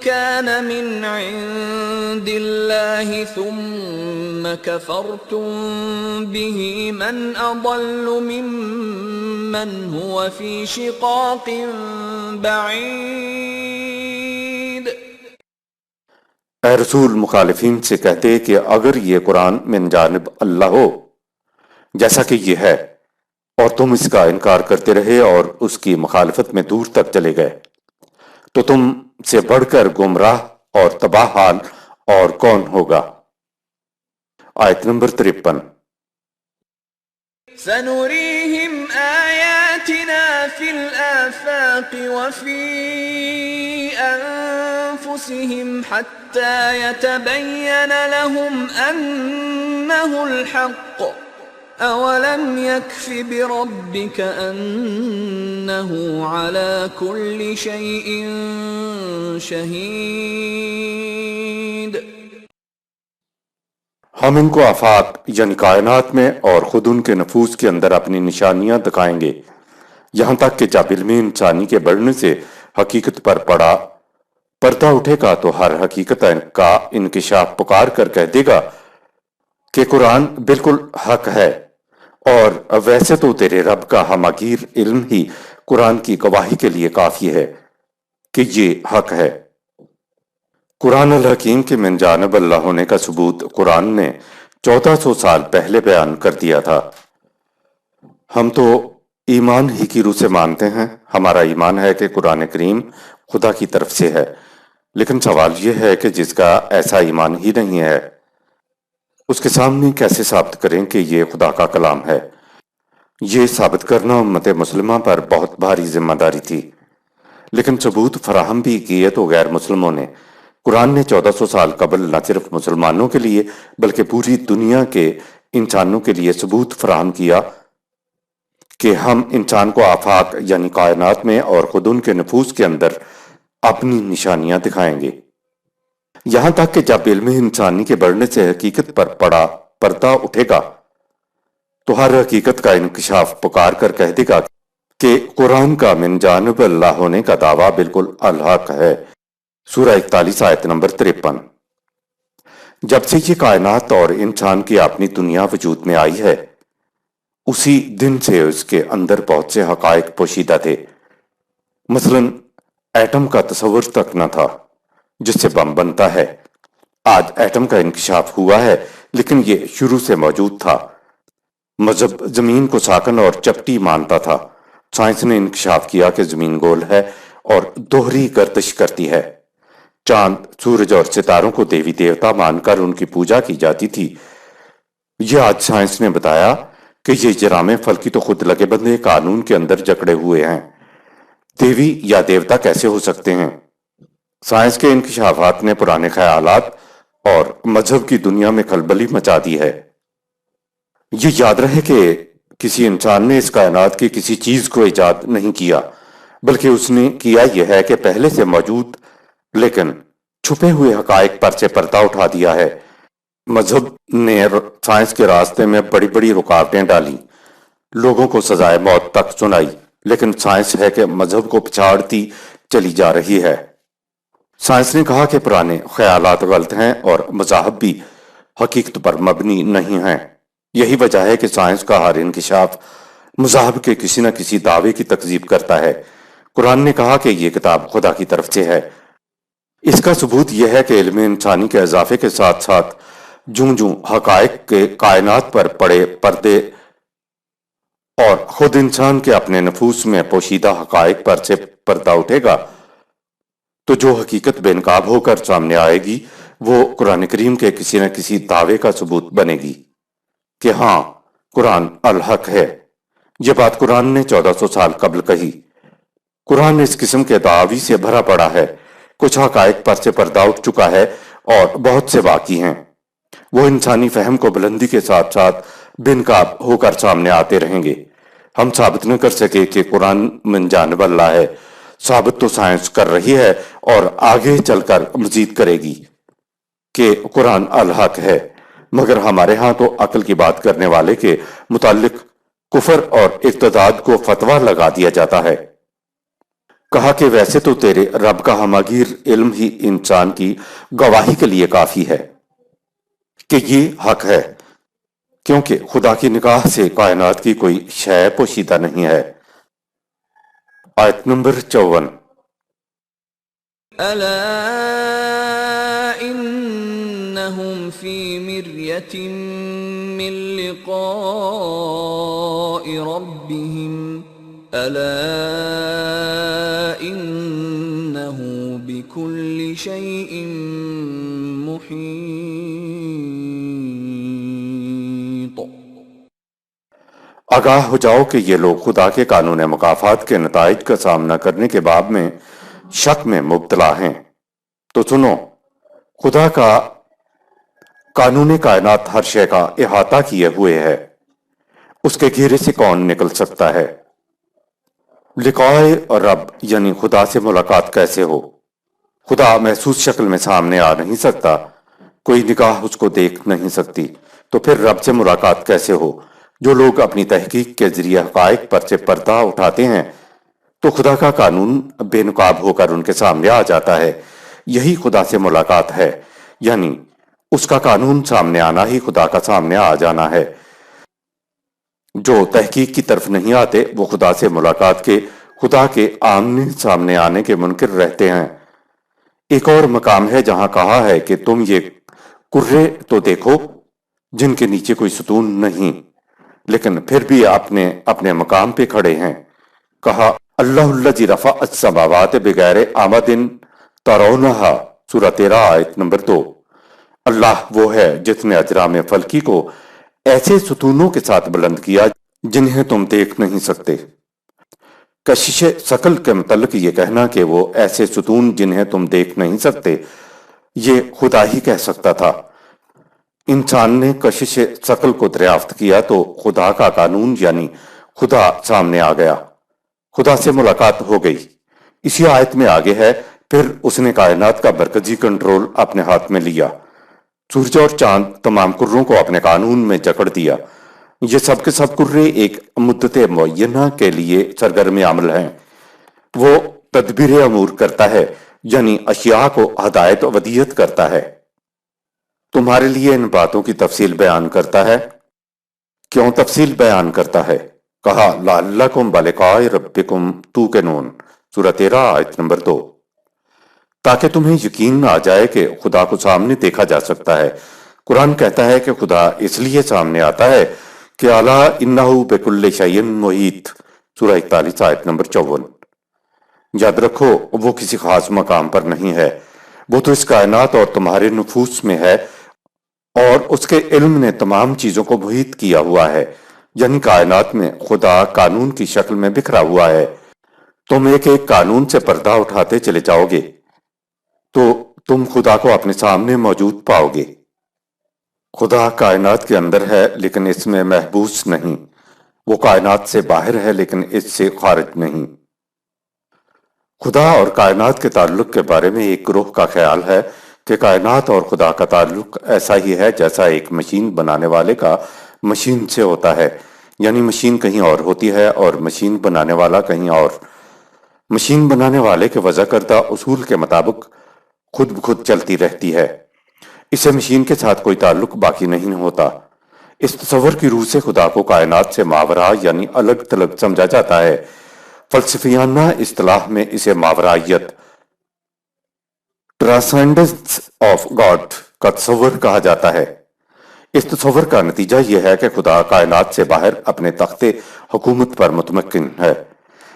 كَانَ مِنْ عِندِ اللَّهِ ثُمَّ كَفَرْتُمْ بِهِ مَنْ أَضَلُّ مِمَّنْ هُوَ فِي شِقَاقٍ بَعِيدٍ۔ اے رسول مخالفین سے کہتے کہ اگر یہ قرآن من جانب اللہ ہو جیسا کہ یہ ہے اور تم اس کا انکار کرتے رہے اور اس کی مخالفت میں دور تک چلے گئے تو تم سے بڑھ کر گمراہ اور تباہ حال اور کون ہوگا؟ آیت نمبر 53۔ سَنُرِيهِمْ آيَاتِنَا فِي الْآفَاقِ وَفِي أَنفُسِهِمْ حَتَّى يَتَبَيَّنَ لَهُمْ أَنَّهُ الْحَقُّ أَوَلَمْ يَكْفِ بِرَبِّكَ أَنَّهُ عَلَى كُلِّ شَيْءٍ شَهِيدٌ۔ ہم ان کو آفاق یعنی کائنات میں اور خود ان کے نفوس کے اندر اپنی نشانیاں دکھائیں گے، یہاں تک کہ جب علم انسانی کے بڑھنے سے حقیقت پر پردہ اٹھے گا تو ہر حقیقت کا انکشاف پکار کر کہہ دے گا کہ قرآن بالکل حق ہے، اور ویسے تو تیرے رب کا ہماگیر علم ہی قرآن کی گواہی کے لیے کافی ہے۔ کہ یہ حق ہے۔ قرآن الحکیم کے من جانب اللہ ہونے کا ثبوت قرآن نے 1400 سال پہلے بیان کر دیا تھا۔ ہم تو ایمان ہی کی روح سے مانتے ہیں، ہمارا ایمان ہے کہ قرآن کریم خدا کی طرف سے ہے، لیکن سوال یہ ہے کہ جس کا ایسا ایمان ہی نہیں ہے اس کے سامنے کیسے ثابت کریں کہ یہ خدا کا کلام ہے؟ یہ ثابت کرنا امت مسلمہ پر بہت بھاری ذمہ داری تھی، لیکن ثبوت فراہم بھی کیے تو غیر مسلموں نے۔ قرآن نے 1400 سال قبل نہ صرف مسلمانوں کے لیے بلکہ پوری دنیا کے انسانوں کے لیے ثبوت فراہم کیا کہ ہم انسان کو آفاق یعنی کائنات میں اور خود ان کے نفوس کے اندر اپنی نشانیاں دکھائیں گے، یہاں تک کہ جب علم انسانی کے بڑھنے سے حقیقت پر پردہ اٹھے گا تو ہر حقیقت کا انکشاف پکار کر کہہ دے گا کہ قرآن کا من جانب اللہ ہونے کا دعویٰ بالکل الحق ہے۔ سورہ 41 آیت نمبر 53۔ جب سے یہ کائنات اور انسان کی اپنی دنیا وجود میں آئی ہے اسی دن سے اس کے اندر بہت سے حقائق پوشیدہ تھے۔ مثلا ایٹم کا تصور تک نہ تھا جس سے بم بنتا ہے۔ آج ایٹم کا انکشاف ہوا ہے لیکن یہ شروع سے موجود تھا۔ مذہب زمین کو ساکن اور چپٹی مانتا تھا۔ سائنس نے انکشاف کیا کہ زمین گول ہے اور دوہری گردش کرتی ہے۔ چاند، سورج اور ستاروں کو دیوی دیوتا مان کر ان کی پوجا کی جاتی تھی۔ یہ آج سائنس نے بتایا کہ یہ جرائم فلکی تو خود لگے بندے قانون کے اندر جکڑے ہوئے ہیں۔ دیوی یا دیوتا کیسے ہو سکتے ہیں؟ سائنس کے انکشافات نے پرانے خیالات اور مذہب کی دنیا میں کھلبلی مچا دی ہے۔ یہ یاد رہے کہ کسی انسان نے اس کائنات کی کسی چیز کو ایجاد نہیں کیا، بلکہ اس نے کیا یہ ہے کہ پہلے سے موجود لیکن چھپے ہوئے حقائق پر سے پردہ اٹھا دیا ہے۔ مذہب نے سائنس کے راستے میں بڑی بڑی رکاوٹیں ڈالی، لوگوں کو سزائے موت تک سنائی، لیکن سائنس ہے کہ مذہب کو پچھاڑتی چلی جا رہی ہے۔ سائنس نے کہا کہ پرانے خیالات غلط ہیں اور مذاہب بھی حقیقت پر مبنی نہیں ہیں۔ یہی وجہ ہے کہ سائنس کا ہر انکشاف مذاہب کے کسی نہ کسی دعوے کی تکذیب کرتا ہے۔ قرآن نے کہا کہ یہ کتاب خدا کی طرف سے ہے۔ اس کا ثبوت یہ ہے کہ علم انسانی کے اضافے کے ساتھ ساتھ جوں جوں حقائق کے کائنات پر پڑے پردے اور خود انسان کے اپنے نفوس میں پوشیدہ حقائق پر سے پردہ اٹھے گا تو جو حقیقت بے نقاب ہو کر سامنے آئے گی وہ قرآن کریم کے کسی نہ کسی دعوے کا ثبوت بنے گی کہ ہاں قرآن الحق ہے۔ یہ بات قرآن نے 1400 سال قبل کہی۔ قرآن اس قسم کے دعاوی سے بھرا پڑا ہے۔ کچھ حقائق پر سے پردہ اٹھ چکا ہے اور بہت سے باقی ہیں۔ وہ انسانی فہم کو بلندی کے ساتھ ساتھ بے نقاب ہو کر سامنے آتے رہیں گے۔ ہم ثابت نہ کر سکے کہ قرآن من جانب اللہ ہے، ثابت تو سائنس کر رہی ہے اور آگے چل کر مزید کرے گی کہ قرآن الحق ہے، مگر ہمارے ہاں تو عقل کی بات کرنے والے کے متعلق کفر اور ارتداد کو فتویٰ لگا دیا جاتا ہے۔ کہا کہ ویسے تو تیرے رب کا ہماگیر علم ہی انسان کی گواہی کے لیے کافی ہے کہ یہ حق ہے، کیونکہ خدا کی نگاہ سے کائنات کی کوئی شے پوشیدہ نہیں ہے۔ آیت نمبر 54۔ ألا إنهم في مرية من لقاء ربهم ألا إنه بكل شيء محيط۔ آگاہ ہو جاؤ کہ یہ لوگ خدا کے قانون مکافات کے نتائج کا سامنا کرنے کے باب میں شک میں مبتلا ہیں۔ تو سنو، خدا کا قانون کائنات ہر شے کا احاطہ کیے ہوئے ہے، اس کے گھیرے سے کون نکل سکتا ہے؟ لقائے رب یعنی خدا سے ملاقات کیسے ہو؟ خدا محسوس شکل میں سامنے آ نہیں سکتا، کوئی نگاہ اس کو دیکھ نہیں سکتی، تو پھر رب سے ملاقات کیسے ہو؟ جو لوگ اپنی تحقیق کے ذریعے حقائق پر سے پردہ اٹھاتے ہیں تو خدا کا قانون بے نقاب ہو کر ان کے سامنے آ جاتا ہے۔ یہی خدا سے ملاقات ہے، یعنی اس کا قانون سامنے آنا ہی خدا کا سامنے آ جانا ہے۔ جو تحقیق کی طرف نہیں آتے وہ خدا سے ملاقات کے خدا کے آمنے سامنے آنے کے منکر رہتے ہیں۔ ایک اور مقام ہے جہاں کہا ہے کہ تم یہ کرے تو دیکھو جن کے نیچے کوئی ستون نہیں، لیکن پھر بھی اپنے مقام پہ کھڑے ہیں۔ کہا اللہ الذی رفع السماوات بغیر عمد ترونہا، سورہ 13 آیت نمبر 2۔ اللہ وہ ہے جس نے اجرام فلکی کو ایسے ستونوں کے ساتھ بلند کیا جنہیں تم دیکھ نہیں سکتے۔ کشش ثقل کے متعلق یہ کہنا کہ وہ ایسے ستون جنہیں تم دیکھ نہیں سکتے، یہ خدا ہی کہہ سکتا تھا۔ انسان نے کشش ثقل کو دریافت کیا تو خدا کا قانون یعنی خدا سامنے آ گیا، خدا سے ملاقات ہو گئی۔ اسی آیت میں آگے ہے، پھر اس نے کائنات کا مرکزی کنٹرول اپنے ہاتھ میں لیا، سورج اور چاند تمام کروں کو اپنے قانون میں جکڑ دیا۔ یہ سب کے سب کرے ایک مدت معینہ کے لیے سرگرم عمل ہیں۔ وہ تدبیر امور کرتا ہے یعنی اشیاء کو ہدایت و ودیت کرتا ہے۔ تمہارے لیے ان باتوں کی تفصیل بیان کرتا ہے۔ کیوں تفصیل بیان کرتا ہے؟ کہا لعلکم بلقاء ربکم توقنون، سورہ 13 آیت نمبر 2، تاکہ تمہیں یقین آ جائے کہ خدا کو سامنے دیکھا جا سکتا ہے۔ قرآن کہتا ہے کہ خدا اس لیے سامنے آتا ہے کہ الا انہ بکل شیء محیط، سورہ 41 آیت نمبر 54۔ یاد رکھو وہ کسی خاص مقام پر نہیں ہے، وہ تو اس کائنات اور تمہارے نفوس میں ہے، اور اس کے علم نے تمام چیزوں کو محیط کیا ہوا ہے، یعنی کائنات میں خدا قانون کی شکل میں بکھرا ہوا ہے۔ تم ایک ایک قانون سے پردہ اٹھاتے چلے جاؤ گے تو تم خدا کو اپنے سامنے موجود پاؤ گے۔ خدا کائنات کے اندر ہے لیکن اس میں محبوس نہیں، وہ کائنات سے باہر ہے لیکن اس سے خارج نہیں۔ خدا اور کائنات کے تعلق کے بارے میں ایک گروہ کا خیال ہے کہ کائنات اور خدا کا تعلق ایسا ہی ہے جیسا ایک مشین بنانے والے کا مشین سے ہوتا ہے، یعنی مشین کہیں اور ہوتی ہے اور مشین بنانے والا کہیں اور۔ مشین بنانے والے کے وضع کردہ اصول کے مطابق خود بخود چلتی رہتی ہے، اسے مشین کے ساتھ کوئی تعلق باقی نہیں ہوتا۔ اس تصور کی روح سے خدا کو کائنات سے ماورا یعنی الگ تھلگ سمجھا جاتا ہے۔ فلسفیانہ اصطلاح میں اسے ماورائیت، ٹرانسینڈنس آف گاڈ کا تصور کہا جاتا ہے۔ اس تصور کا نتیجہ یہ ہے کہ خدا کائنات سے باہر اپنے تخت حکومت پر متمکن ہے۔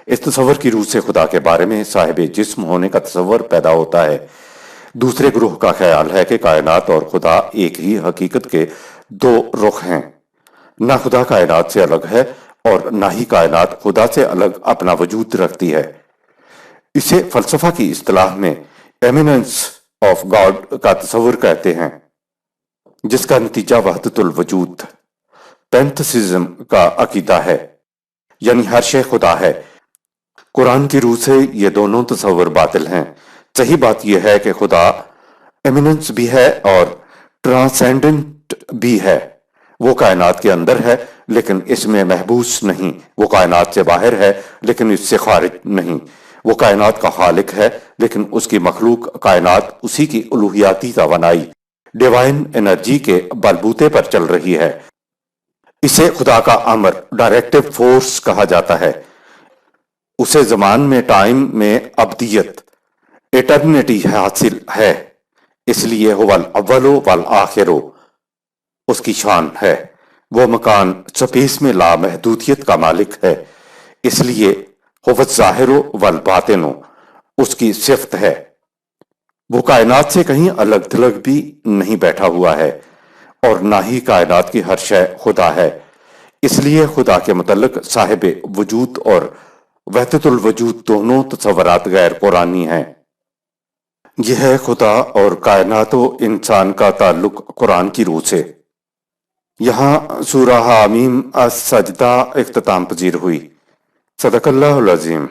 اس تصور کی روح سے خدا کے بارے میں صاحب جسم ہونے کا تصور پیدا ہوتا ہے۔ دوسرے گروہ کا خیال ہے کہ کائنات اور خدا ایک ہی حقیقت کے دو رخ ہیں، نہ خدا کائنات سے الگ ہے اور نہ ہی کائنات خدا سے الگ اپنا وجود رکھتی ہے۔ اسے فلسفہ کی اصطلاح میں ایمیننس آف گاڈ کا تصور کہتے ہیں، جس کا نتیجہ وحدت الوجود، پینتھسزم کا عقیدہ ہے، یعنی ہر شے خدا ہے۔ قرآن کی روح سے یہ دونوں تصور باطل ہیں۔ صحیح بات یہ ہے کہ خدا ایمیننس بھی ہے اور ٹرانسینڈنٹ بھی ہے، وہ کائنات کے اندر ہے لیکن اس میں محبوس نہیں، وہ کائنات سے باہر ہے لیکن اس سے خارج نہیں، وہ کائنات کا خالق ہے لیکن اس کی مخلوق کائنات اسی کی الوہیاتی توانائی، ڈیوائن انرجی کے بلبوتے پر چل رہی ہے۔ اسے خدا کا امر، ڈائریکٹو فورس کہا جاتا ہے۔ اسے زمان میں، ٹائم میں ابدیت، ایٹرنیٹی حاصل ہے، اس لیے هو الاول والآخر اس کی شان ہے۔ وہ مکان سپیس میں لامحدودیت کا مالک ہے، اس لیے هو الظاہر والباطن اس کی صفت ہے۔ وہ کائنات سے کہیں الگ تھلگ بھی نہیں بیٹھا ہوا ہے اور نہ ہی کائنات کی ہر شے خدا ہے، اس لیے خدا کے متعلق صاحب وجود اور وحدت الوجود دونوں تصورات غیر قرآنی ہیں۔ یہ ہے خدا اور کائنات و انسان کا تعلق قرآن کی روح سے۔ یہاں سورہ حامیم السجدہ اختتام پذیر ہوئی۔ صدق اللہ العظیم۔